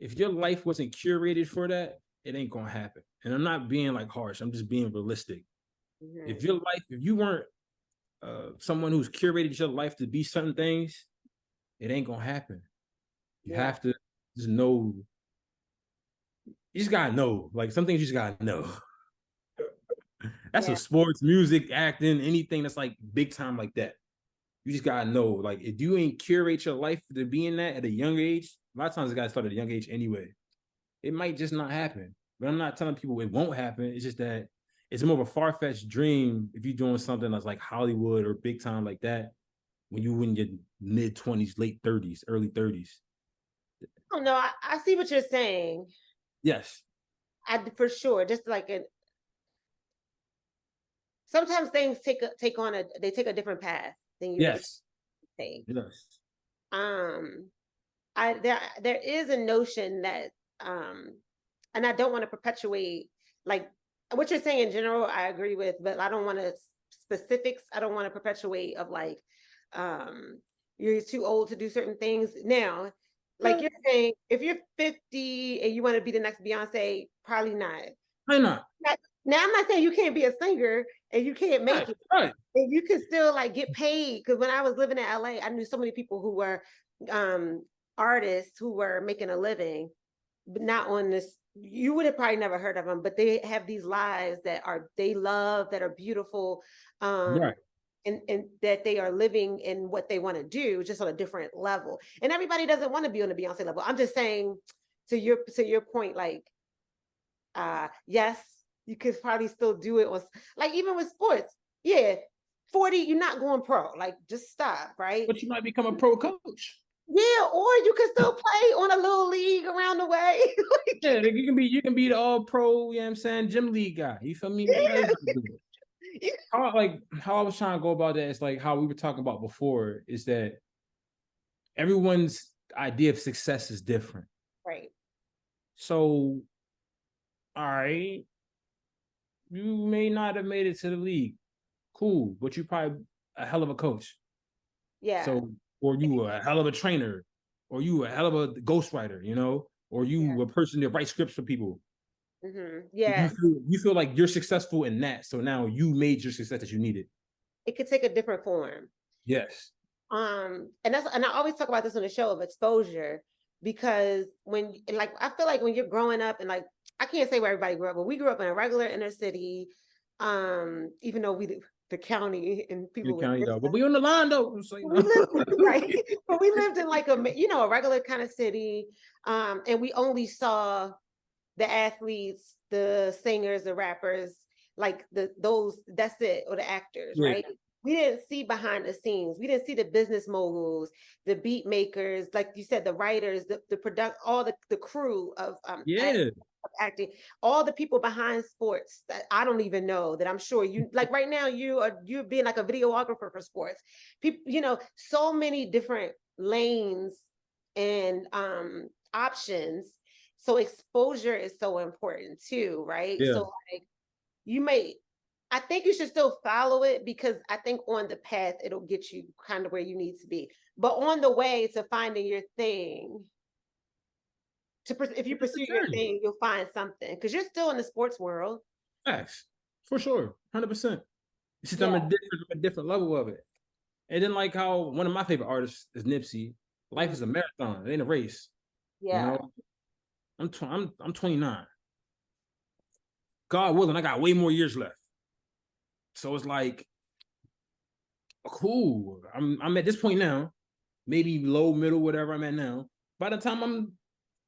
if your life wasn't curated for that, it ain't gonna happen. And I'm not being like harsh. I'm just being realistic. Mhm. If you weren't someone who's curated your life to be certain things, it ain't gonna happen. You Yeah. have to just know. You just gotta know. Like some things you just gotta know. That's Yeah. what sports, music, acting, anything that's like big time like that. You just gotta know. Like if you ain't curate your life to be in that at a young age, a lot of times it gotta start at a young age anyway. It might just not happen. But I'm not telling people it won't happen. It's just that it's more of a far-fetched dream if you're doing something that's like Hollywood or big time like that when you in your mid 20s, late 30s, early 30s. Oh no, I see what you're saying. Yes. I for sure. Just like sometimes things take a different path than you Yes. anticipate. Yes. Um, there is a notion that um and I don't want to perpetuate like what you're saying in general, I agree with, but I don't want to specifics. I don't want to perpetuate of like um you're too old to do certain things. Now, like you're saying, if you're 50 and you want to be the next Beyonce, probably not. Why not? Now I'm not saying you can't be a singer and you can't Right, make it. right. And you can still like get paid. Because when I was living in LA, I knew so many people who were um artists who were making a living, but not on this. You would have probably never heard of them, but they have these lives that are they love, that are beautiful, um, Right. and that they are living in what they want to do, just on a different level. And everybody doesn't want to be on the Beyonce level. I'm just saying to your point, like yes, you could probably still do it, or like even with sports, yeah. 40, you're not going pro. Like, just stop, right? But you might become a pro coach. Yeah, or you can still play on a little league around the way. Yeah, like, you can be the all pro, you know what I'm saying, gym league guy. You feel me? Yeah. Everybody do it. How I was trying to go about that is like how we were talking about before, is that everyone's idea of success is different. Right. So, all right, you may not have made it to the league. Cool, but you probably a hell of a coach. Yeah. So, or you were a hell of a trainer, or you were a hell of a ghostwriter, or you Yeah. were a person that writes scripts for people. You Yeah. feel you feel like you're successful in that. So now you made your success that you needed. It could take a different form. Yes. And I always talk about this on the show of exposure, because when like I feel like when you're growing up, and like I can't say where everybody grew up, but we grew up in a regular inner city, even though the county and You people would count, diss but us. we on the line though. So, We lived right, but we lived in like a regular kind of city, and we only saw the athletes, the singers, the rappers, like those, that's it, or the actors, yeah. right? We didn't see behind the scenes. We didn't see the business moguls, the beat makers, like you said, the writers, the product, all the crew of Yeah. acting, all the people behind sports that I don't even know, that I'm sure you like right now you're being like a videographer for sports. People, so many different lanes and options. So exposure is so important too, right? Yeah. So like you may I think you should still follow it, because I think on the path it'll get you kind of where you need to be. But on the way to finding your thing, if you It's a pursue your journey. thing, you'll find something, because you're still in the sports world. Facts. For sure. 100%. It's just Yeah, I'm a different level of it. And then like how one of my favorite artists is Nipsey. Life mhm, is a marathon. It ain't a race. You yeah, know, I'm 29. God willing, I got way more years left. So it's like, cool. I'm at this point now, maybe low, middle, whatever I'm at now. By the time I'm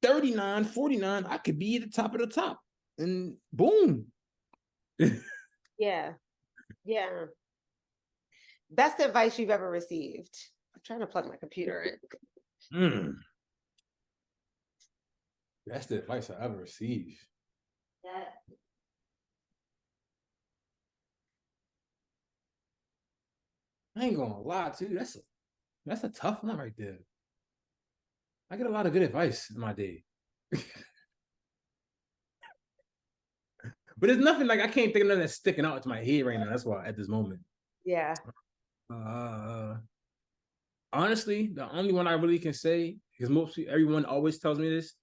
39, 49, I could be at the top of the top. And boom. yeah, yeah. Best advice you've ever received? I'm trying to plug my computer in. Mm, that's the advice I ever received. Yeah. I ain't gonna lie to you. That's a tough one right there. I get a lot of good advice in my day. But it's nothing like I can't think of nothing that's sticking out to my head right now. That's why at this moment. Yeah. Uh honestly, the only one I really can say, because everyone always tells me this,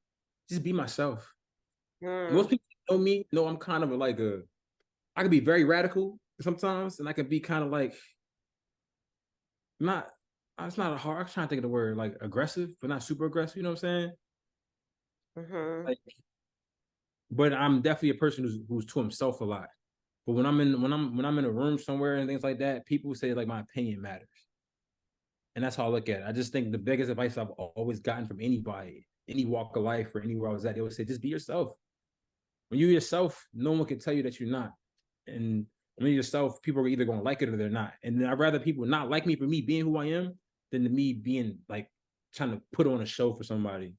just be myself. And Mm, most people know me, know I'm kind of like I can be very radical sometimes, and I can be kind of like not it's not a hard, I'm trying to think of the word, like aggressive, but not super aggressive, you know what I'm saying? mm-hmm, Like, but I'm definitely a person who's to himself a lot. But when I'm in a room somewhere and things like that, people say like my opinion matters. And that's how I look at it. I just think the biggest advice I've always gotten from anybody, any walk of life or anywhere I was at, they always say, just be yourself. When you're yourself, no one can tell you that you're not. And when you're yourself, people are either going to like it or they're not. And I'd rather people not like me for me being who I am than to me being like trying to put on a show for somebody.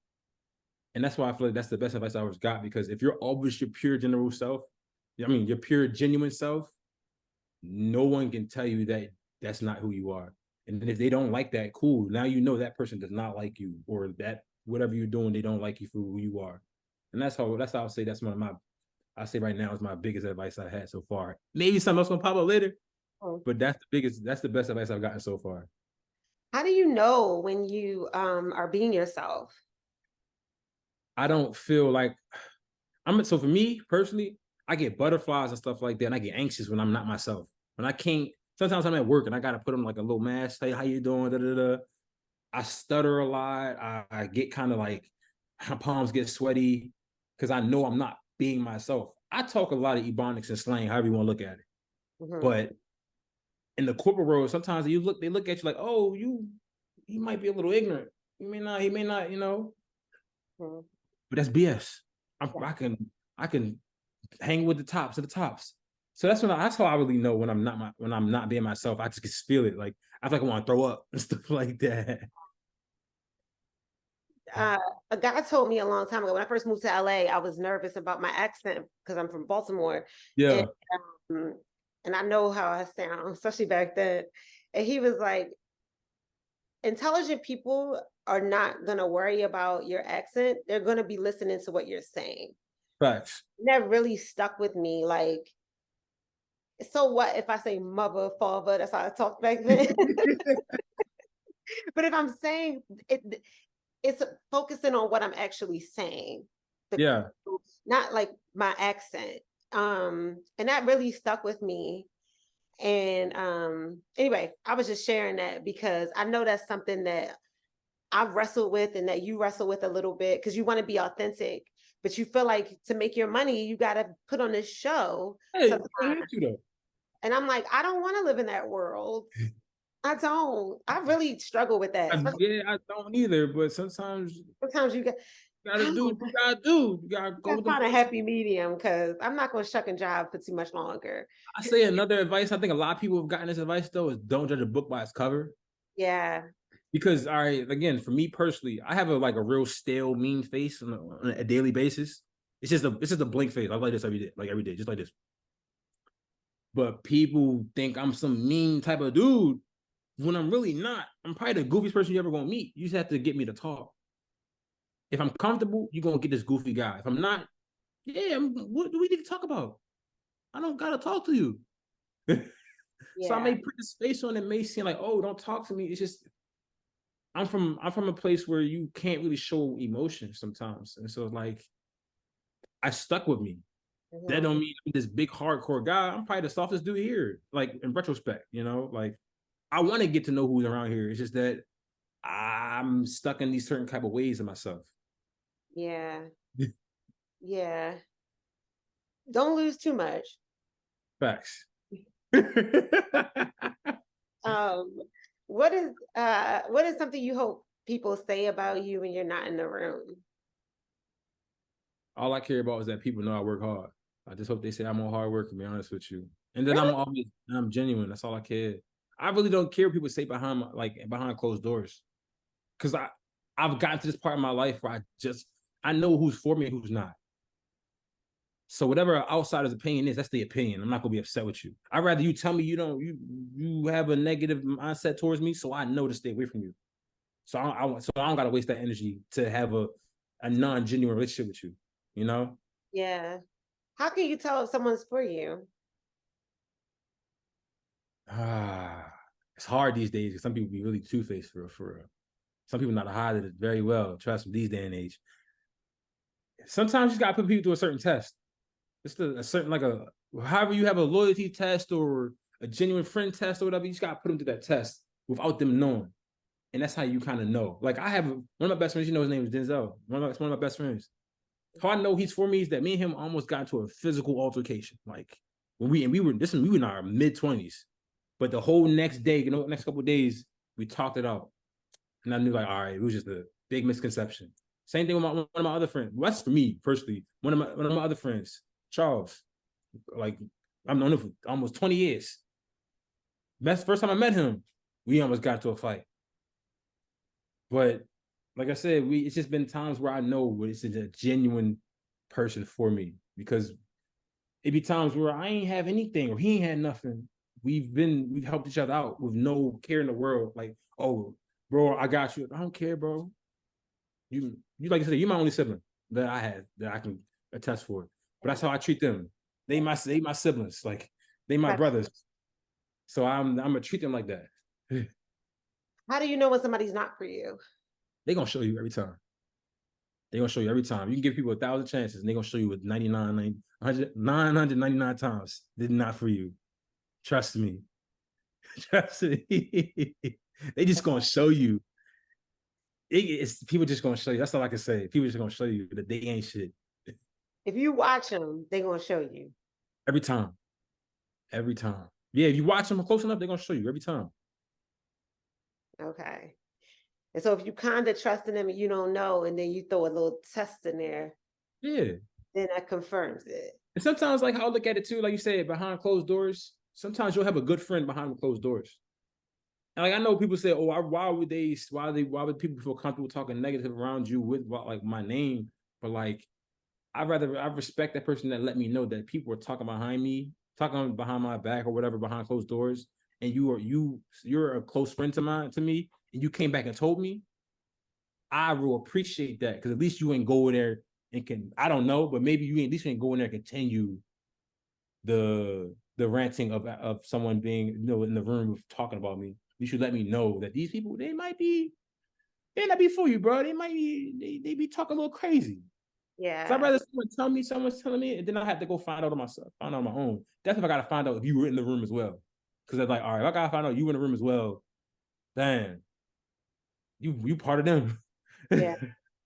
And that's why I feel like that's the best advice I always got, because if you're always your pure general self, I mean, your pure genuine self, no one can tell you that that's not who you are. And then if they don't like that, cool. Now you know that person does not like you, or that whatever you're doing, they don't like you for who you are. And that's how I'll say that's one of my I say right now is my biggest advice I had so far. Maybe something else gonna pop up later, mm. but that's the best advice I've gotten so far. How do you know when you are being yourself? I don't feel like so for me personally, I get butterflies and stuff like that, and I get anxious when I'm not myself. When I can't, sometimes I'm at work and I gotta put on like a little mask, say how you doing, da da da. I stutter a lot. I get kind of like my palms get sweaty because I know I'm not being myself. I talk a lot of ebonics and slang, however you want to look at it. Mhm. But in the corporate world, sometimes they look at you like, oh, he might be a little ignorant. He may not, Mhm. but that's BS. Yeah. I can hang with the tops of the tops. So that's how I really know when I'm not being myself. I just can feel it. Like I feel like I want to throw up and stuff like that. Uh, a guy told me a long time ago when I first moved to LA, I was nervous about my accent because I'm from Baltimore, and Yeah, um, and I know how I sound, especially back then. And he was like, intelligent people are not gonna worry about your accent. They're gonna be listening to what you're saying. facts. And that really stuck with me. Like, so what if I say mother, father? That's how I talked back then. But if I'm saying it, it's focusing on what I'm actually saying, the Yeah, not like my accent. And that really stuck with me. And anyway, I was just sharing that because I know that's something that I've wrestled with and that you wrestle with a little bit because you want to be authentic, but you feel like to make your money, you got to put on this show hey, sometimes. you don't have to though. And I'm like, I don't want to live in that world. I don't. I really struggle with that. Especially Yeah, I don't either. But sometimes you sometimes you get, gotta I do what don't you gotta do. You gotta go gotta with them find a principles. happy medium because I'm not going to shuck and jive for too much longer. I say another advice. I think a lot of people have gotten this advice though is don't judge a book by its cover. Yeah. Because all right, again, for me personally, I have a real stale, mean face on a daily basis. It's just a blank face. I like this every day, just like this. But people think I'm some mean type of dude when I'm really not. I'm probably the goofiest person you ever gonna meet. You just have to get me to talk. If I'm comfortable, you're gonna get this goofy guy. If I'm not, yeah, what do we need to talk about? I don't gotta talk to you. So I Yeah. may put this face on it may seem like, oh, don't talk to me. It's just I'm from a place where you can't really show emotion sometimes. And so like I stuck with me. That Mhm. don't mean I'm this big hardcore guy. I'm probably the softest dude here. Like in retrospect, like I want to get to know who's around here. It's just that I'm stuck in these certain type of ways of myself. Yeah. Yeah. Don't lose too much. Facts. Um, what is something you hope people say about you when you're not in the room? All I care about is that people know I work hard. I just hope they say I'm a hard worker, to be honest with you. And then Really? I'm genuine. That's all I care. I really don't care what people say behind closed doors. Cause I've gotten to this part of my life where I know who's for me and who's not. So whatever outsider's opinion is, that's the opinion. I'm not gonna be upset with you. I'd rather you tell me you have a negative mindset towards me, so I know to stay away from you. So I don't gotta waste that energy to have a non-genuine relationship with you. You know? Yeah. How can you tell if someone's for you? Ah, it's hard these days because some people be really two-faced for real. Some people not hide it very well. Trust me, these day and age. Sometimes you just gotta put people through a certain test. It's a certain like a however you have a loyalty test or a genuine friend test or whatever. You just gotta put them through that test without them knowing, and that's how you kind of know. Like I have one of my best friends. You know his name is Denzel. One of my best friends. How I know he's for me is that me and him almost got into a physical altercation. Like when we were in our mid-20s, but the whole next day, next couple of days, we talked it out, and I knew like, all right, it was just a big misconception. Same thing with one of my other friends. Well, that's for me personally. One of my other friends, Charles. Like I've known him for almost 20 years. Best first time I met him, we almost got into a fight. But like I said, it's just been times where I know it's a genuine person for me because it be times where I ain't have anything or he ain't had nothing. We've helped each other out with no care in the world. Like, oh, bro, I got you. I don't care, bro. You like I said, you my only sibling that I had that I can attest for. But that's how I treat them. They my siblings. Like they my brothers. So I'm gonna treat them like that. How do you know when somebody's not for you? They gonna show you every time. They're gonna show you every time. You can give people 1,000 chances, and they're gonna show you with 999 times. They're not for you. Trust me. Trust me. They just gonna show you. It's people just gonna show you. That's all I can say. People just gonna show you that they ain't shit If you watch them, they're gonna show you. every time. Every time. Yeah, if you watch them close enough, they're gonna show you every time. Okay. And so if you kind of trust in them and you don't know, and then you throw a little test in there, Yeah. then that confirms it. And sometimes, like how I look at it too, like you said, behind closed doors. Sometimes you'll have a good friend behind closed doors. And like I know people say, "Oh, why would people feel comfortable talking negative around you with like my name?" But like, I respect that person that let me know that people are talking behind me, talking behind my back or whatever behind closed doors, and you're a close friend to me, and you came back and told me. I will appreciate that because at least you ain't go in there and can I don't know, but maybe you at least ain't go in there and continue the ranting of someone being in the room talking about me. You should let me know that these people they not be for you, bro. They might be they be talking a little crazy. So I'd Yeah. rather someone's telling me, and then I have to go find out on myself, find out on my own. That's if I gotta find out if you were in the room as well. Because they're like, all right, if I gotta find out you were in the room as well, damn, you part of them. Yeah.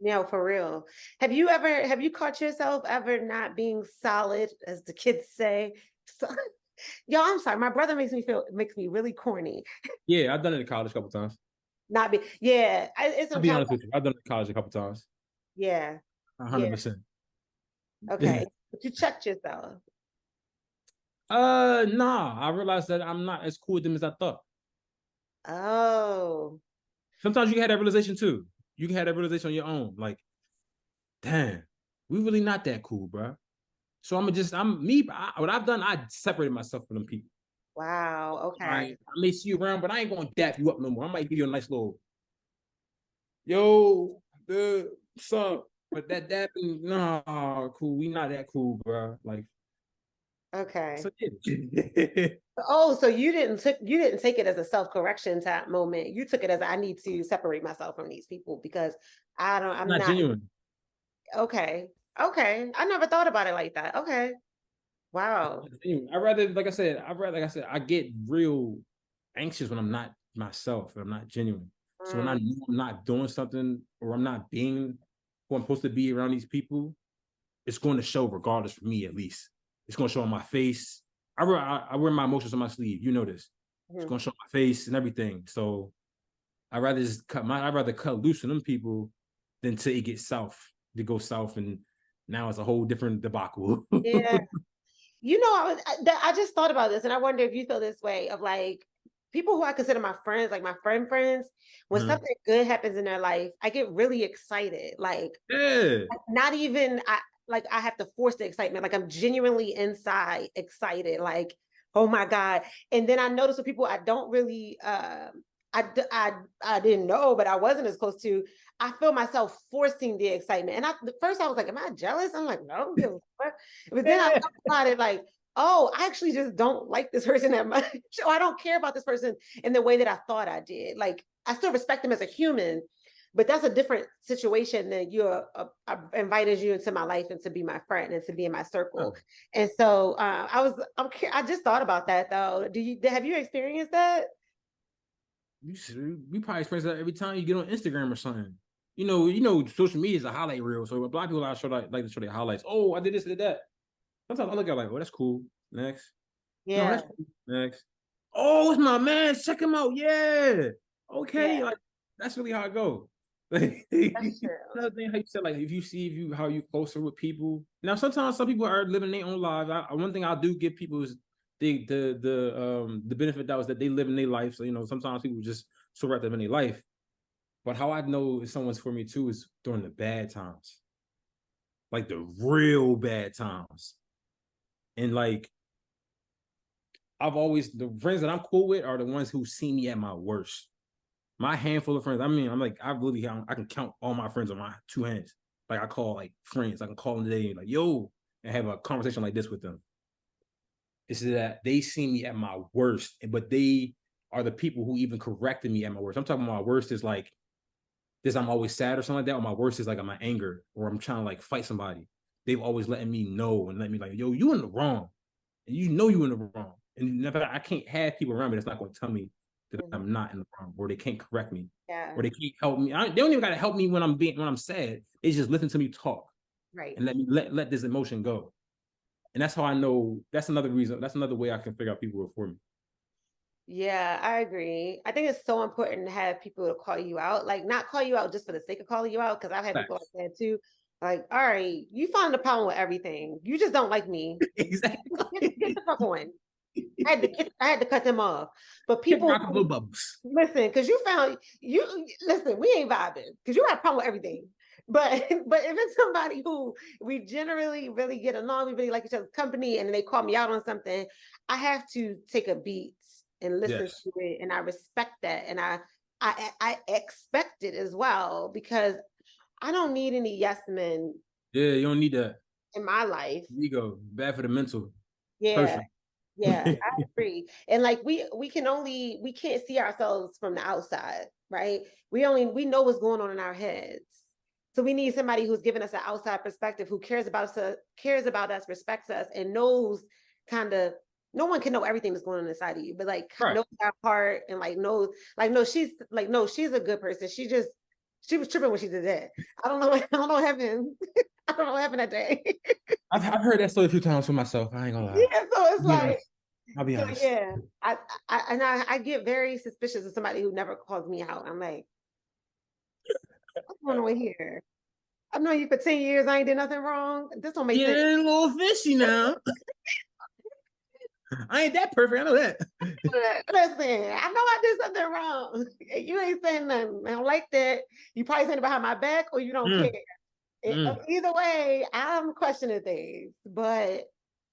No, for real. Have you caught yourself ever not being solid, as the kids say? So, yo, I'm sorry. My brother makes me really corny. Yeah, I've done it in college a couple times. Not be yeah. It's I'll be sometimes honest with you. I've done it in college a couple times. yeah. Yeah. 100%. Okay. But you checked yourself. Nah. I realized that I'm not as cool with them as I thought. Oh, Sometimes you can have that realization too. You can have that realization on your own. Like, damn, we really not that cool, bro. So I'm me. What I've done, I separated myself from them people. wow. All Okay. right, I may see you around, but I ain't gonna dap you up no more. I might give you a nice little, yo, the sup. But that dapping, nah, cool. We not that cool, bro. Like, so Okay. yeah. Oh, so you didn't take it as a self-correction type moment. You took it as I need to separate myself from these people because I'm Not not genuine. okay. Okay. I never thought about it like that. Okay. Wow. I rather, like I said, I get real anxious when I'm not myself, when I'm not genuine. So when I Mm, know I'm not doing something or I'm not being who I'm supposed to be around these people, it's going to show regardless for me at least. It's going to show on my face. I wear my emotions on my sleeve. You know this. It's mhm. going to show my face and everything. So I'd rather cut loose on them people than to it get south, to go south and now it's a whole different debacle. Yeah. You know, I just thought about this and I wonder if you feel this way of like people who I consider my friends, like my friends, when Mhm. something good happens in their life, I get really excited. Yeah. Not even I have to force the excitement. Like I'm genuinely inside excited. Like, oh my God. And then I notice with people I don't really I didn't know, but I wasn't as close to, I feel myself forcing the excitement. And the first I was like, am I jealous? I'm like, no, give a fuck. But then I Yeah. thought about it like, oh, I actually just don't like this person that much. Or I don't care about this person in the way that I thought I did. Like I still respect them as a human, but that's a different situation than I invited you into my life and to be my friend and to be in my circle. And so I just thought about that though. Have you experienced that? We probably experience that every time you get on Instagram or something. Social media is a highlight reel. So a lot of people like to show their highlights. Oh, I did this, I did that. Sometimes I look at it like, oh, that's cool. Next. No, Yeah, that's cool. Next. Oh, it's my man. Check him out. Yeah. Okay. yeah, Like that's really how it goes. Like that's true. another thing how you said, like if you how you closer with people. Now sometimes some people are living their own lives. One thing I do give people is the benefit that was that they live in their life. So sometimes people just so wrapped up in their life. But how I know if someone's for me too is during the bad times, like the real bad times. And like the friends that I'm cool with are the ones who see me at my worst. My handful of friends, I mean, I can count all my friends on my two hands. Like I call like friends, I can call them today and like, yo, and have a conversation like this with them. It's that they see me at my worst, but they are the people who even corrected me at my worst. I'm talking about my worst is like this I'm always sad or something like that, or my worst is like my anger, or I'm trying to like fight somebody. They've always letting me know and let me like, yo, you in the wrong, and you know you in the wrong, and never I can't have people around me that's not going to tell me that Mhm. I'm not in the wrong, or they can't correct me, Yeah. or they can't help me. They don't even got to help me when I'm sad. They just listen to me talk Right. and let me let this emotion go. And that's how I know. That's another reason. That's another way I can figure out people who are for me. Yeah, I agree. I think it's so important to have people to call you out, like not call you out just for the sake of calling you out. Because I've had people like Facts. that too. Like, all right, you find the problem with everything. You just don't like me. Get Exactly. the fuck on. I had to cut them off. But Keep people rocking blue who bubbles. listen, because you found you listen, we ain't vibing because you got a problem with everything. But but if it's somebody who we generally really get along, we really like each other's company, and they call me out on something, I have to take a beat and listen Yes. to it, and I respect that, and I expect it as well because I don't need any yes men Yeah, you don't need that in my life. ego. Bad for the mental Yeah, person. yeah, I agree. And like we can't see ourselves from the outside, right? We know what's going on in our heads. So we need somebody who's giving us an outside perspective, who cares about us, respects us, and knows kind of no one can know everything that's going on inside of you, but like Right. knows our heart and like knows like no, she's a good person. She was tripping when she did that. I don't know. I don't know what happened. I don't know what happened that day. I've heard that story a few times for myself. I ain't gonna lie. Yeah, so it's I'll be like honest. I'll be so honest. yeah, I get very suspicious of somebody who never calls me out. I'm like, what's going on here? I've known you for 10 years. I ain't did nothing wrong. This don't make Getting sense. a little fishy now. I ain't that perfect. I know that. Listen, I know I did something wrong. You ain't saying nothing. I don't like that. You probably saying it behind my back or you don't care. Mm, mm. Either way, I'm questioning things. But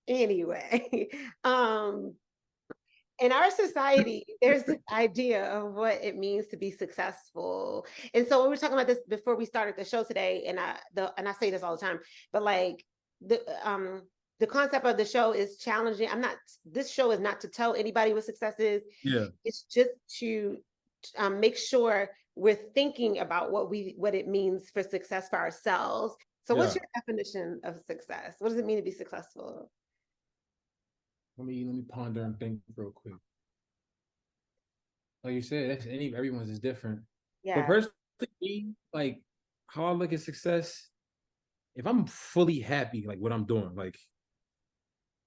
anyway, in our society, there's this idea of what it means to be successful. And so we were talking about this before we started the show today, and I say this all the time, but like the the concept of the show is challenging. This show is not to tell anybody what success is. Yeah. It's just to make sure we're thinking about what it means for success for ourselves. So what's Yeah. your definition of success? What does it mean to be successful? Let me ponder and think real quick. Like you said, everyone's is different. But Yeah. personally, like how I look at success, if I'm fully happy, like what I'm doing, like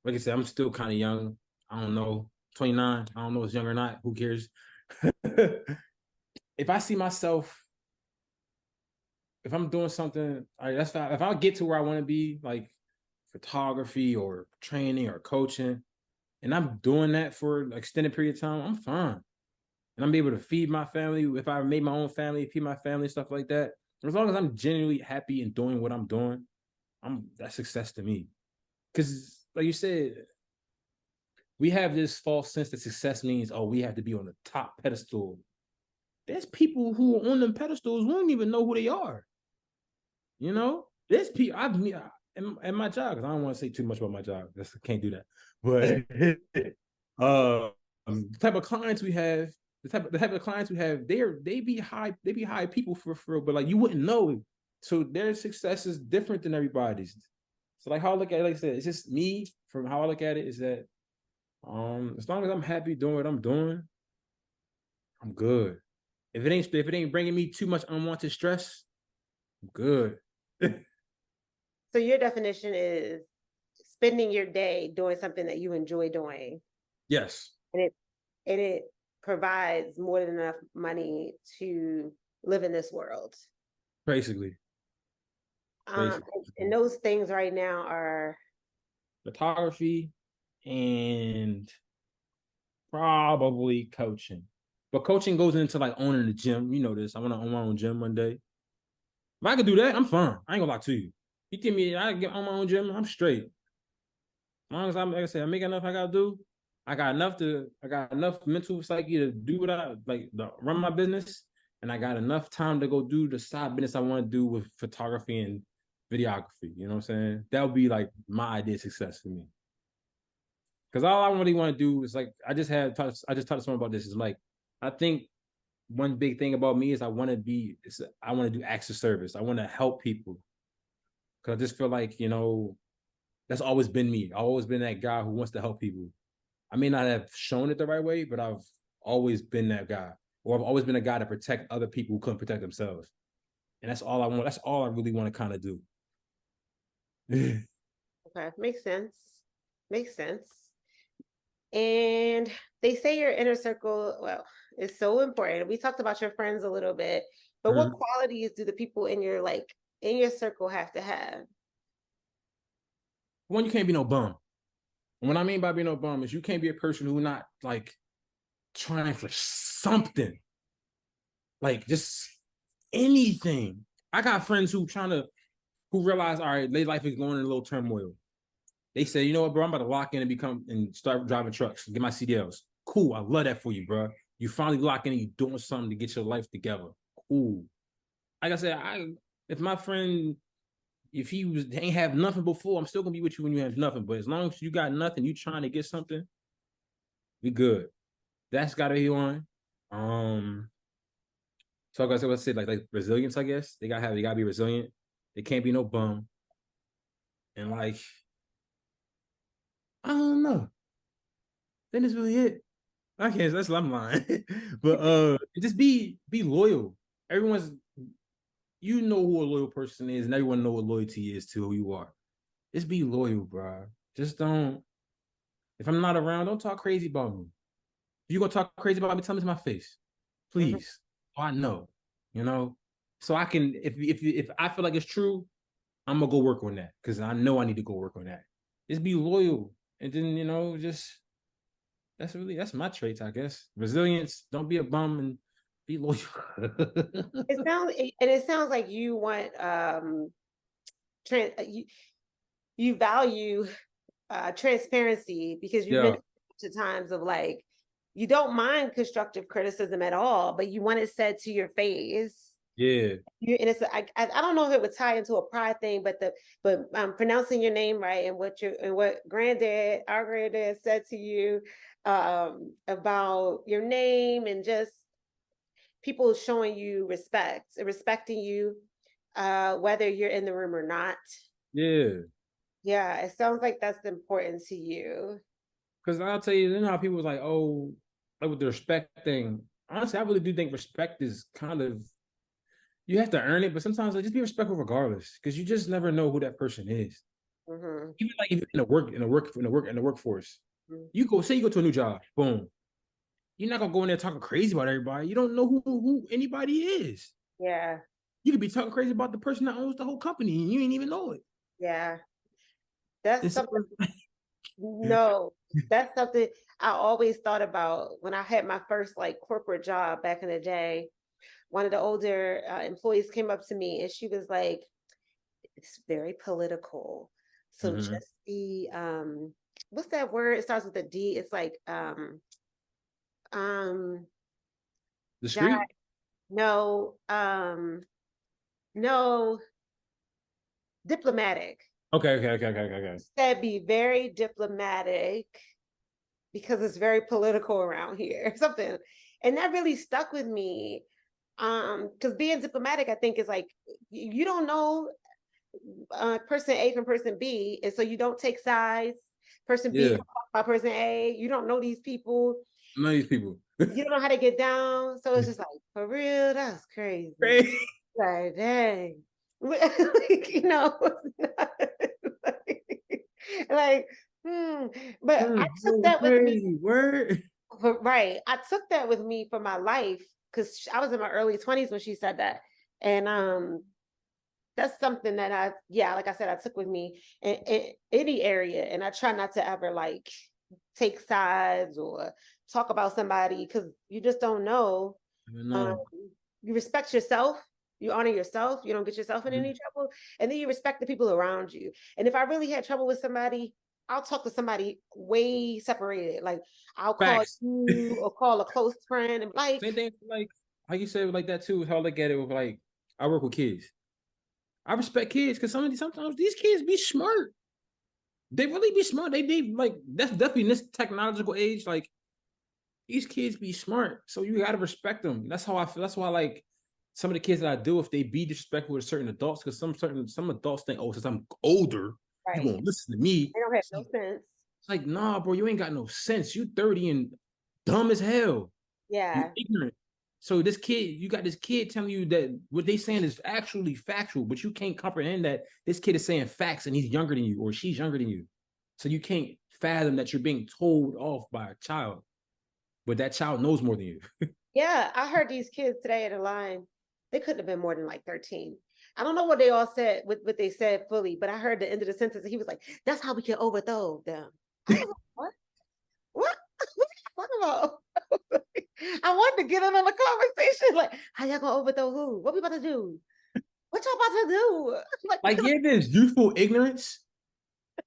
I said, I'm still kind of young. I don't know, 29. I don't know if it's young or not. Who cares? If I see myself, if I'm doing something, all right, that's fine. If I get to where I want to be, like photography or training or coaching, and I'm doing that for an extended period of time, I'm fine. And I'm able to feed my family. If I made my own family, feed my family, stuff like that. As long as I'm genuinely happy in doing what I'm doing, that's success to me. Because, like you said, we have this false sense that success means, oh, we have to be on the top pedestal. There's people who are on them pedestals who don't even know who they are. You know, there's people in my job, because I don't want to say too much about my job. I can't do that. But the type of clients we have, the type of clients we have, they be high people for real, but like you wouldn't know it. So their success is different than everybody's. So like how I look at it, like I said, it's just me from how I look at it is that as long as I'm happy doing what I'm doing, I'm good. If it ain't bringing me too much unwanted stress, I'm good. So your definition is spending your day doing something that you enjoy doing, Yes, and it provides more than enough money to live in this world. basically, Um, basically. and those things right now are Photography and probably coaching. But coaching goes into like owning the gym. You know this. I want to own my own gym one day. If I could do that, I'm fine. I ain't gonna lie to you. You give me, I get on my own gym, I'm straight. As long as I'm, like I said, I make enough I gotta do. I got enough mental psyche to do what I like, to run my business, and I got enough time to go do the side business I want to do with photography and videography. You know what I'm saying? That would be like my idea of success for me. Because all I really want to do is like I just talked to someone about this. Is like I think one big thing about me is I want to do acts of service. I want to help people because I just feel like, that's always been me. I've always been that guy who wants to help people. I may not have shown it the right way, but I've always been that guy. Or I've always been a guy to protect other people who couldn't protect themselves. And that's all I want. That's all I really want to kind of do. Okay, makes sense. Makes sense. And they say your inner circle, well, is so important. We talked about your friends a little bit, but what Mhm. qualities do the people in your in your circle have to have? One, you can't be no bum. And what I mean by being no bum is you can't be a person who not like trying for something, like just anything. I got friends who realize, all right, their life is going in a little turmoil. They say, you know what, bro, I'm about to lock in and start driving trucks, get my CDLs. Cool, I love that for you, bro. You finally lock in and you doing something to get your life together. Cool. Like I said, if my friend, if ain't have nothing before, I'm still gonna be with you when you have nothing. But as long as you got nothing, you trying to get something, we good. That's gotta be one. So I guess let's say like resilience, I guess. They gotta be resilient. They can't be no bum. And like, I don't know. Then it's really it. I can't, that's I'm lying. But just be loyal. Everyone's you know who a loyal person is, and everyone know what loyalty is to who you are. Just be loyal, bro. Just don't. If I'm not around, don't talk crazy about me. If you're gonna talk crazy about me, tell me to my face, Mhm. please. So I know, you know, so I can. If I feel like it's true, I'm gonna go work on that because I know I need to go work on that. Just be loyal, and then just that's my traits, I guess. Resilience. Don't be a bum and be loyal. It sounds like you want you value transparency because you've Yeah, been to times of you don't mind constructive criticism at all, but you want it said to your face. yeah, And I don't know if it would tie into a pride thing, but pronouncing your name right and what our granddad said to you about your name and just people showing you respect and respecting you whether you're in the room or not. yeah. Yeah, it sounds like that's important to you. Because I'll tell you, how people was like, oh, like with the respect thing. Honestly, I really do think respect is kind of you have to earn it, but sometimes like, just be respectful regardless, because you just never know who that person is. Hmm. Even like in the workforce, Hmm. you go to a new job, boom. You're not gonna go in there talking crazy about everybody. You don't know who anybody is. Yeah, You could be talking crazy about the person that owns the whole company, and you ain't even know it. yeah. That's And so, something. No, that's something I always thought about when I had my first corporate job back in the day. One of the older employees came up to me and she was like, "It's very political, so mhm. just be what's that word? It starts with a D. It's um God, Discreet. no, no, diplomatic. Okay. Said be very diplomatic because it's very political around here, something. And that really stuck with me. Because being diplomatic, I think is you don't know person A from person B, and so you don't take sides. Person B Yeah, can talk about person A. You don't know these people. none of these people. You don't know how to get down. So it's just for real, that's crazy. Crazy. Like, dang. You know, it's not like, hmm. But I took that with me. Crazy word. Right. I took that with me for my life because I was in my early 20s when she said that. And that's something that yeah, like I said, I took with me in any area. And I try not to ever take sides or talk about somebody because you just don't know. Um, No. you respect yourself, you honor yourself, you don't get yourself in any trouble, and then you respect the people around you. And if I really had trouble with somebody, I'll talk to somebody way separated. Like I'll call Facts. you or call a close friend and Same thing like you said like that too. How I look at it with like I work with kids. I respect kids because sometimes these kids be smart. They really be smart. They like that's definitely in this technological age. Like these kids be smart, so you gotta respect them. That's how I feel. That's why like some of the kids that I do, if they be disrespectful with certain adults, because some adults think, oh, since I'm older, you Right. gonna listen to me. They don't have no sense. It's like, nah, bro, you ain't got no sense. You 30 and dumb as hell. You Yeah. ignorant. So this kid, you got this kid telling you that what they saying is actually factual, but you can't comprehend that this kid is saying facts and he's younger than you or she's younger than you. So you can't fathom that you're being told off by a child, but that child knows more than you. Yeah. I heard these kids today at a line. They couldn't have been more than like 13. I don't know what they all said, what they said fully, but I heard the end of the sentence and he was like, that's how we can overthrow them. I was like, what? What? What are you talking about? I wanted to get in on the conversation. Like, how y'all gonna overthrow who? What we about to do? What y'all about to do? Like, Like, yeah, there's youthful ignorance,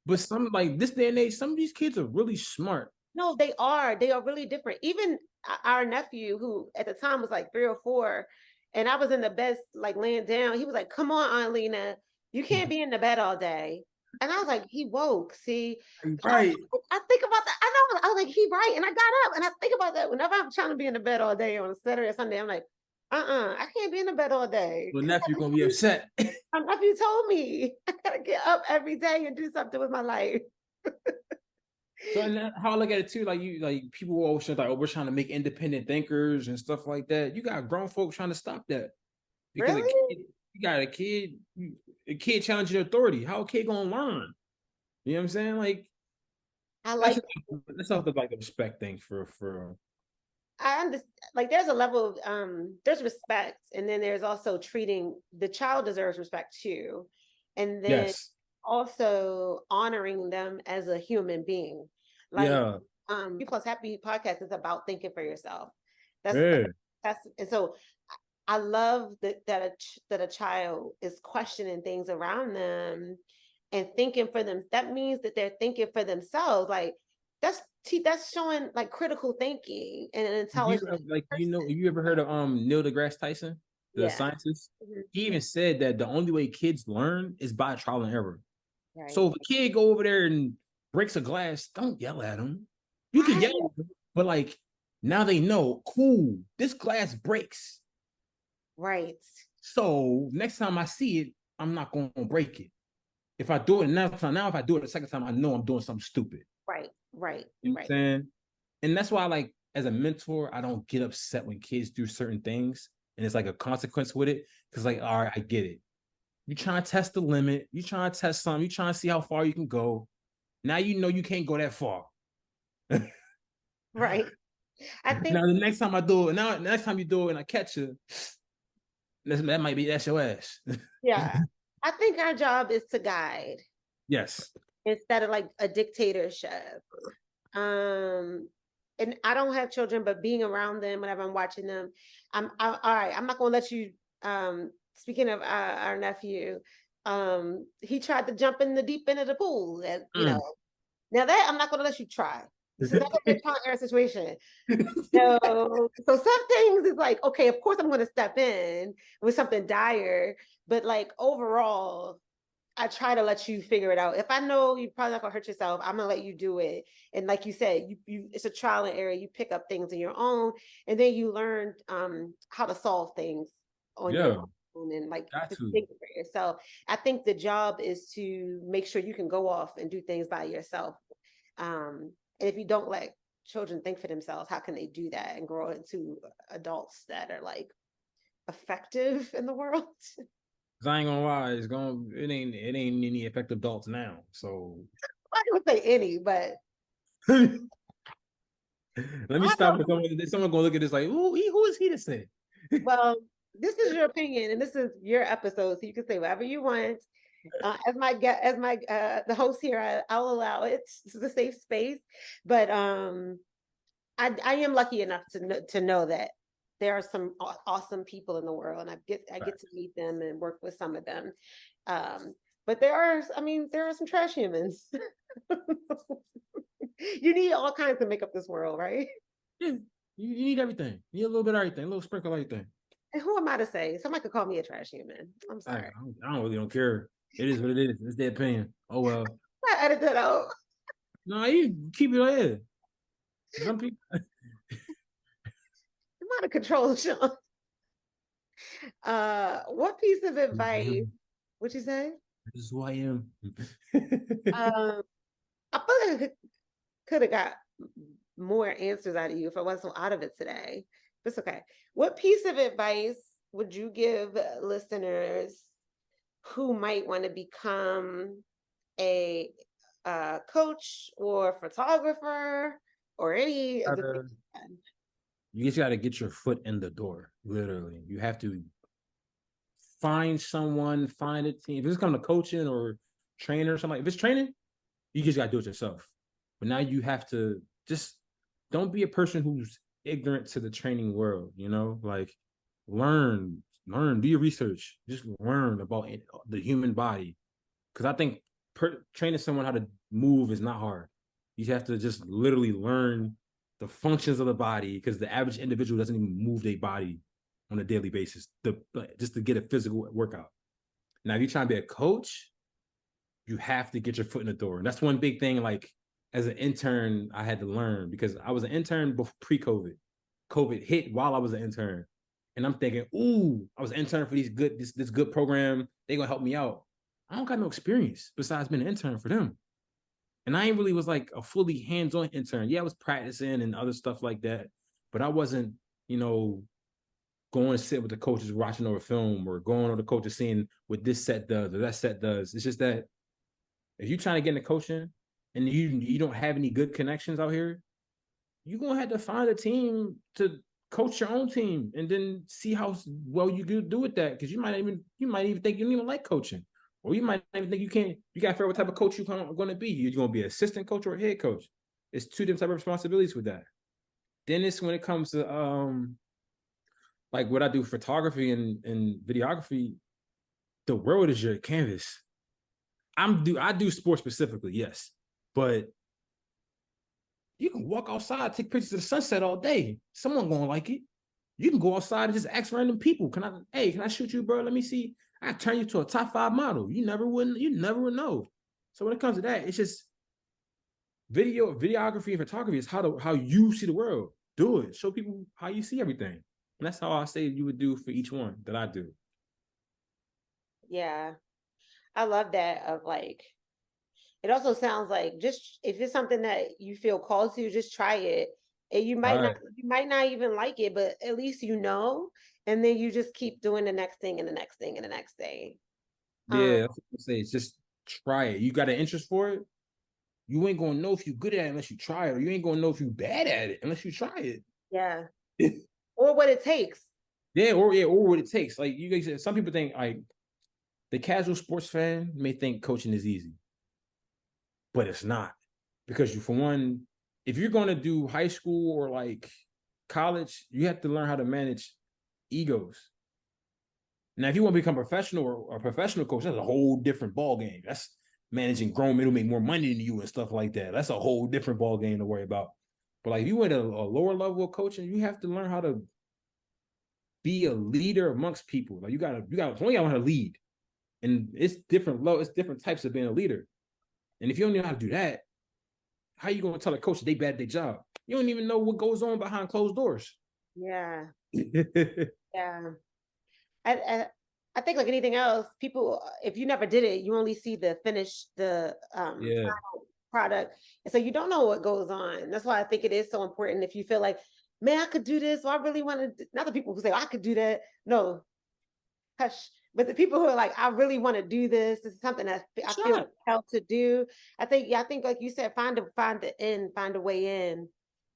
but some like this day and age, some of these kids are really smart. no, they are. They are really different. Even our nephew, who at the time was like 3 or 4, and I was in the bed, like laying down. He was like, "Come on, Aunt Lena, you can't be in the bed all day." And I was like, "He woke." See, Right. I think about that. I know. I was like, "He right," and I got up and I think about that. Whenever I'm trying to be in the bed all day on a Saturday or Sunday, I'm like, I can't be in the bed all day. Well, nephew gonna be upset. My nephew told me I gotta get up every day and do something with my life. So and how I look at it too, like you like people always say like, oh, we're trying to make independent thinkers and stuff like that. You got grown folks trying to stop that because Really? you got a kid challenging authority. How a kid gonna learn? You know what I'm saying? Like I that's like that's not the like the respect thing for I understand, like there's a level of there's respect, and then there's also treating the child deserves respect too, and then yes, also honoring them as a human being. Like yeah, You Plus Happy podcast is about thinking for yourself. That's yeah. that's and so I love that a child is questioning things around them and thinking for them. That means that they're thinking for themselves. Like that's showing like critical thinking and an You intelligent like person. you ever heard of Neil deGrasse Tyson, the Yeah. scientist? Mhm. He even said that the only way kids learn is by trial and error. Right. So if a kid go over there and breaks a glass, don't yell at him. You can Right. yell at them, but like now they know, cool, this glass breaks. Right. So next time I see it, I'm not gonna break it. If I do it now if I do it the second time, I know I'm doing something stupid. Right. Right. You know what Right. I'm saying? And that's why, like, as a mentor, I don't get upset when kids do certain things and it's like a consequence with it. Cause like, all right, I get it. You trying to test the limit, you trying to test something, you trying to see how far you can go. Now you know you can't go that far. Right. I think Now the next time I do it, now next time you do it and I catch you, that might be that's your ass. yeah. I think our job is to guide Yes. instead of like a dictatorship. Um, and I don't have children, but being around them whenever I'm watching them, all right. I'm not gonna let you. Speaking of our nephew, he tried to jump in the deep end of the pool. Mm. Now that I'm not gonna let you try. This is not gonna be a trial and error situation. So some things is like, okay, of course I'm gonna step in with something dire, but like overall, I try to let you figure it out. If I know you're probably not gonna hurt yourself, I'm gonna let you do it. And like you said, you it's a trial and error. You pick up things on your own, and then you learn how to solve things on your Yeah, own and like got just to. think for yourself. I think the job is to make sure you can go off and do things by yourself. And if you don't let children think for themselves, how can they do that and grow into adults that are like effective in the world? Cause I ain't gonna lie, it ain't any effective adults now. So I would say any, but let me I stop. Someone gonna look at this like, who is he to say? well, this is your opinion, and this is your episode, so you can say whatever you want. As my the host here, I'll allow it. This is a safe space, but I am lucky enough to know that there are some awesome people in the world, and I get to Facts. meet them and work with some of them. Um, but there are, I mean, there are some trash humans. You need all kinds to make up this world, right? Yeah, you need everything. You need a little bit of everything, a little sprinkle of everything. And who am I to say? Somebody could call me a trash human. I'm sorry. I don't really don't care. It is what it is. It's their opinion. Oh well. I edit that out. No, you keep it there. Some people. control Shawn. What piece of I advice am. would you say? This is who I am. Um, I feel like I could have got more answers out of you if I wasn't so out of it today. It's okay. What piece of advice would you give listeners who might want to become a coach or photographer or any of the things? You just got to get your foot in the door. Literally, you have to find someone, find a team. If it's coming to coaching or trainer or something, if it's training, you just got to do it yourself. But now you have to just don't be a person who's ignorant to the training world. You know, like learn, do your research, just learn about the human body. Because I think training someone how to move is not hard. You have to just literally learn the functions of the body because the average individual doesn't even move their body on a daily basis just to get a physical workout. Now, if you're trying to be a coach, you have to get your foot in the door. And that's one big thing, like as an intern, I had to learn because I was an intern pre-COVID. COVID hit while I was an intern. And I'm thinking, ooh, I was an intern for this good program. They're gonna help me out. I don't got no experience besides being an intern for them. And I ain't really was like a fully hands-on intern. Yeah, I was practicing and other stuff like that, but I wasn't, going to sit with the coaches watching over film or going over the coaches seeing what this set does or that set does. It's just that if you're trying to get into coaching and you don't have any good connections out here, you're gonna have to find a team to coach your own team and then see how well you do with that. Because you might even think you don't even like coaching. Or you might even think you can't, you gotta figure out what type of coach you're gonna be. You're gonna be an assistant coach or a head coach. It's two different type of responsibilities with that. Then it's when it comes to like what I do photography and videography, the world is your canvas. I do sports specifically, yes. But you can walk outside, take pictures of the sunset all day. Someone gonna like it. You can go outside and just ask random people, can I shoot you, bro? Let me see. I turn you to a top 5 model. You never would know. So when it comes to that, it's just videography and photography is how you see the world. Do it. Show people how you see everything. And that's how I say you would do for each one that I do. Yeah, I love that. Of like, it also sounds like just if it's something that you feel called to, just try it. And Right. you might not even like it, but at least you know, and then you just keep doing the next thing and the next thing and the next thing. Um, Yeah, that's what I say. It's just try it. You got an interest for it. You ain't gonna know if you're good at it unless you try it, or you ain't gonna know if you're bad at it unless you try yeah, it. or what it takes. or what it takes. Like you guys, some people think like the casual sports fan may think coaching is easy, but it's not because for one, if you're going to do high school or like college, you have to learn how to manage egos. Now, if you want to become professional or a professional coach, that's a whole different ball game. That's managing grown men who make more money than you and stuff like that. That's a whole different ball game to worry about. But like if you went a lower level of coaching, you have to learn how to be a leader amongst people. Like you gotta only gotta learn how to lead. And it's different types of being a leader. And if you don't know how to do that, how you gonna tell a coach that they bad at their job? You don't even know what goes on behind closed doors. Yeah, yeah. I I think like anything else, people, if you never did it, you only see the Yeah. final product, and so you don't know what goes on. That's why I think it is so important. If you feel like, man, I could do this, or I really want to. Not the people who say, I could do that. No, hush. But the people who are like, I really want to do this. This is something that I feel Shot. compelled to do. I think like you said, find the end, find a way in,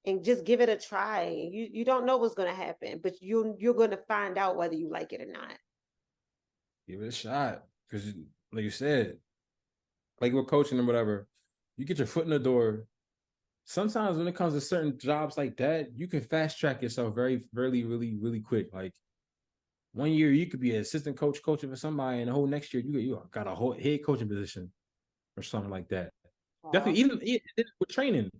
and just give it a try. You don't know what's going to happen, but you're going to find out whether you like it or not. Give it a shot. Because like you said, like we're coaching or whatever, you get your foot in the door. Sometimes when it comes to certain jobs like that, you can fast track yourself very, really, really, really quick. Like one year you could be an assistant coach coaching for somebody, and the whole next year you got a whole head coaching position or something like that. Wow. Definitely, even with training.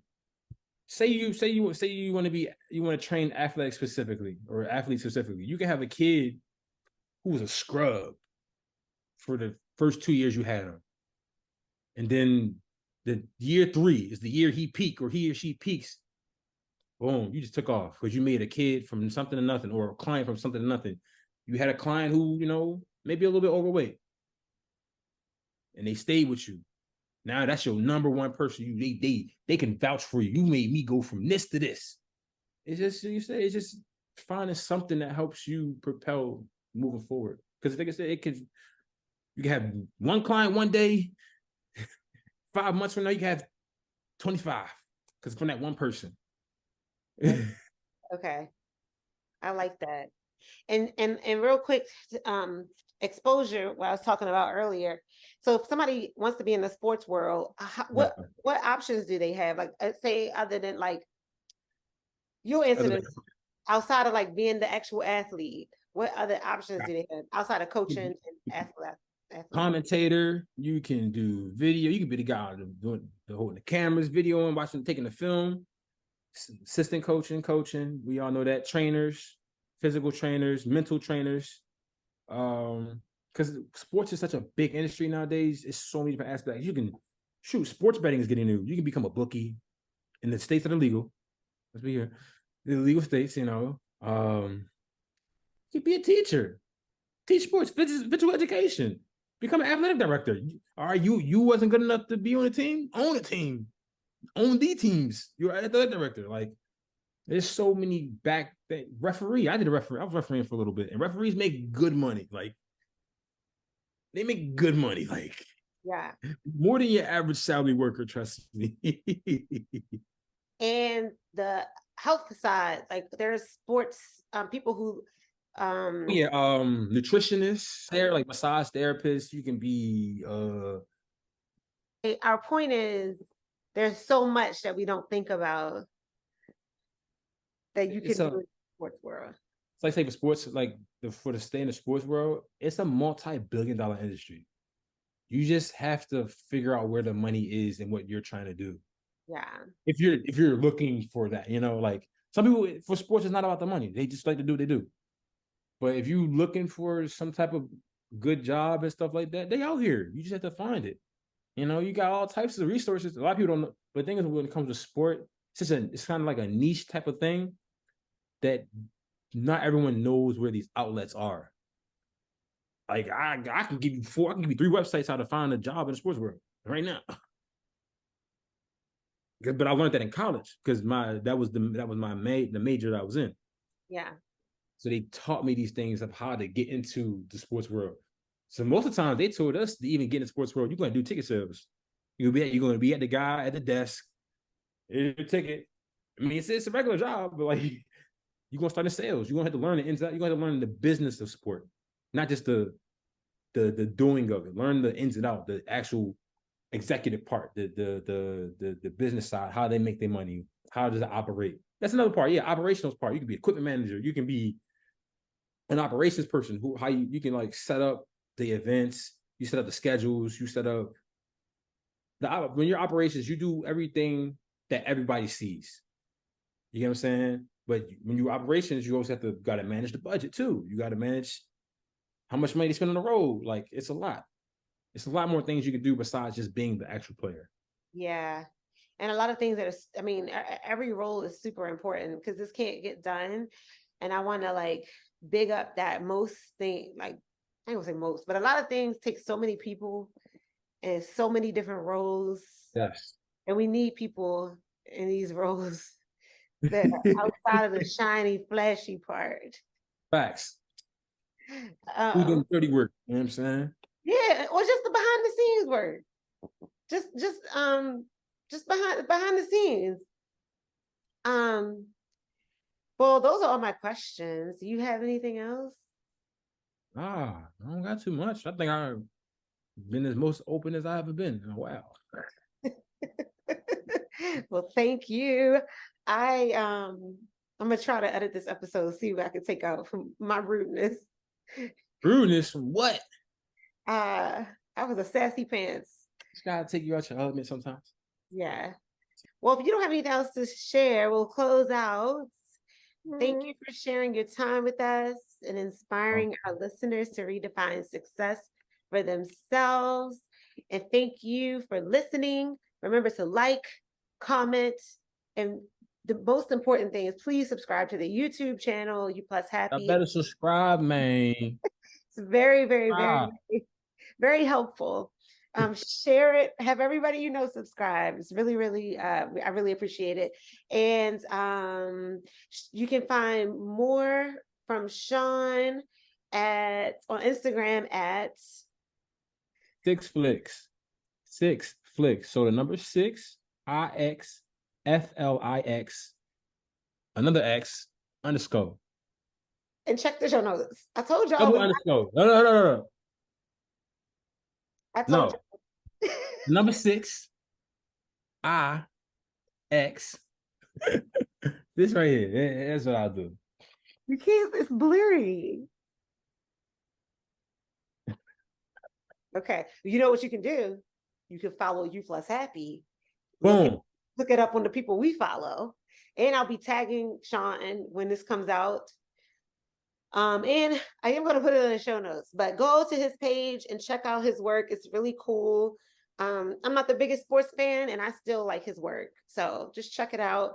Say you want to train athletics specifically or athletes specifically. You can have a kid who was a scrub for the first 2 years you had him, and then the year 3 is the year he peak or he or she peaks, Boom, you just took off because you made a kid from something to nothing, or a client from something to nothing. You had a client who, maybe a little bit overweight, and they stayed with you. Now that's your number one person. They can vouch for you. You made me go from this to this. It's just it's just finding something that helps you propel moving forward. Because like I said, you can have one client one day, 5 months from now you can have 25 because from that one person. Okay. I like that. And real quick, exposure, what I was talking about earlier. So if somebody wants to be in the sports world, what options do they have? Like, say, other than like your incident, outside of like being the actual athlete, what other options do they have outside of coaching and athlete? Commentator, you can do video, you can be the guy doing holding the cameras, video and watching, taking the film, assistant coaching. We all know that. Trainers, physical trainers, mental trainers. Because sports is such a big industry nowadays. It's so many different aspects. You can sports betting is getting new. You can become a bookie in the states that are legal. Let's be here. The legal states, you can be a teacher, teach sports, physical education, become an athletic director. All right, you wasn't good enough to be on a team, own a team, own the teams. You're an athletic director. Like, there's so many referee. I was refereeing for a little bit, and referees make good money. Like, they make good money. Like, Yeah. more than your average salary worker, trust me. And the health side, like there's sports people who Yeah, nutritionists, there like massage therapists. You can be our point is there's so much that we don't think about that you can it's do a in the sports world. it's like say for sports, like for the stay in the sports world, it's a multi-billion-dollar industry. You just have to figure out where the money is and what you're trying to do. Yeah. If you're looking for that, like some people for sports, it's not about the money. They just like to do what they do. But if you looking for some type of good job and stuff like that, they out here. You just have to find it. You got all types of resources. A lot of people don't know. But the thing is, when it comes to sport, it's kind of like a niche type of thing that not everyone knows where these outlets are. Like I can give you three websites how to find a job in the sports world right now. But I learned that in college because that was the major that I was in. Yeah. So they taught me these things of how to get into the sports world. So most of the time they told us to even get in the sports world, you're going to do ticket sales. You're going to be at the guy at the desk, your ticket. I mean, it's a regular job, but like you're going to start in sales. You're going to have to learn the ins. You're going to have to learn the business of sport, not just the doing of it. Learn the ins and out, the actual executive part, the business side, how they make their money, how does it operate. That's another part. Yeah, operational part. You can be equipment manager. You can be an operations person how you can like set up the events, you set up the schedules, you set up when you're operations, you do everything that everybody sees. You get what I'm saying? But when you operations, you always got to manage the budget too. You got to manage how much money you spend on the road. Like it's a lot. It's a lot more things you can do besides just being the actual player. Yeah. And a lot of things every role is super important because this can't get done. And I want to like big up that most thing, like I don't say most, but a lot of things take so many people and so many different roles. Yes. And we need people in these roles that are outside of the shiny, flashy part. Facts. Who's doing dirty work? You know what I'm saying? Yeah, or just the behind the scenes work. Just behind the scenes. Well, those are all my questions. Do you have anything else? I don't got too much. I think I've been as most open as I ever been in a while. Well, thank you. I'm gonna try to edit this episode, see what I can take out from my rudeness. Rudeness from what? I was a sassy pants. Just gotta take you out your element sometimes. Yeah. Well, if you don't have anything else to share, we'll close out. Thank you for sharing your time with us and inspiring our listeners to redefine success for themselves. And thank you for listening. Remember to like, comment, and the most important thing is please subscribe to the YouTube channel, You Plus I Happy. better subscribe, man. It's very, very, Ah, very, very helpful. Share it. Have everybody you know subscribe. It's really, really, I really appreciate it. And you can find more from Shawn at on Instagram at 6 flicks. 6 flicks. So the number 6IXFLIX, another X underscore. and check the show notes. I told y'all Double we underscore. No, no, no, no, no. I told No. you. Number 6IX. This right here. That's what I'll do. You can't, it's blurry. Okay. You know what you can do? You can follow You Plus Happy. Look it Boom. look it up on the people we follow. And I'll be tagging Shawn when this comes out. And I am going to put it in the show notes, but go to his page and check out his work. It's really cool. I'm not the biggest sports fan, and I still like his work. So just check it out.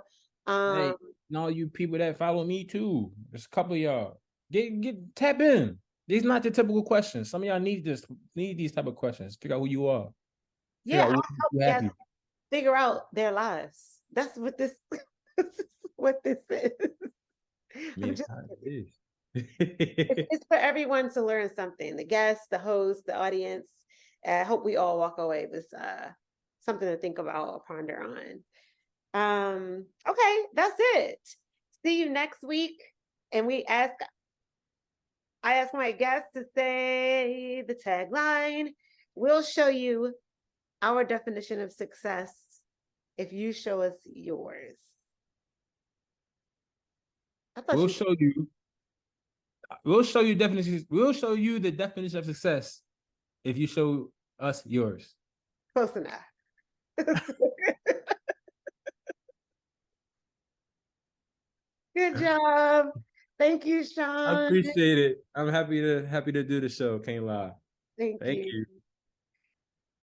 Hey, Um, and all you people that follow me too. There's a couple of y'all. Get tap in. These not the typical questions. Some of y'all need these type of questions. Figure out who you are. Figure yeah, out I'll what help you guests happy. figure out their lives. That's what this, this is what this is. I I'm mean, it just kind of kidding. is. It's for everyone to learn something. The guests, the host, the audience. I hope we all walk away with something to think about or ponder on. Okay, that's it. See you next week. And I ask my guests to say the tagline. We'll show you our definition of success if you show us yours. I thought we'll you show you. We'll show you definitions. We'll show you the definition of success if you show us yours. were close enough. Good job. Thank you, I Shawn. appreciate it. I'm happy to do the show. Can't lie. Thank Thank you. you.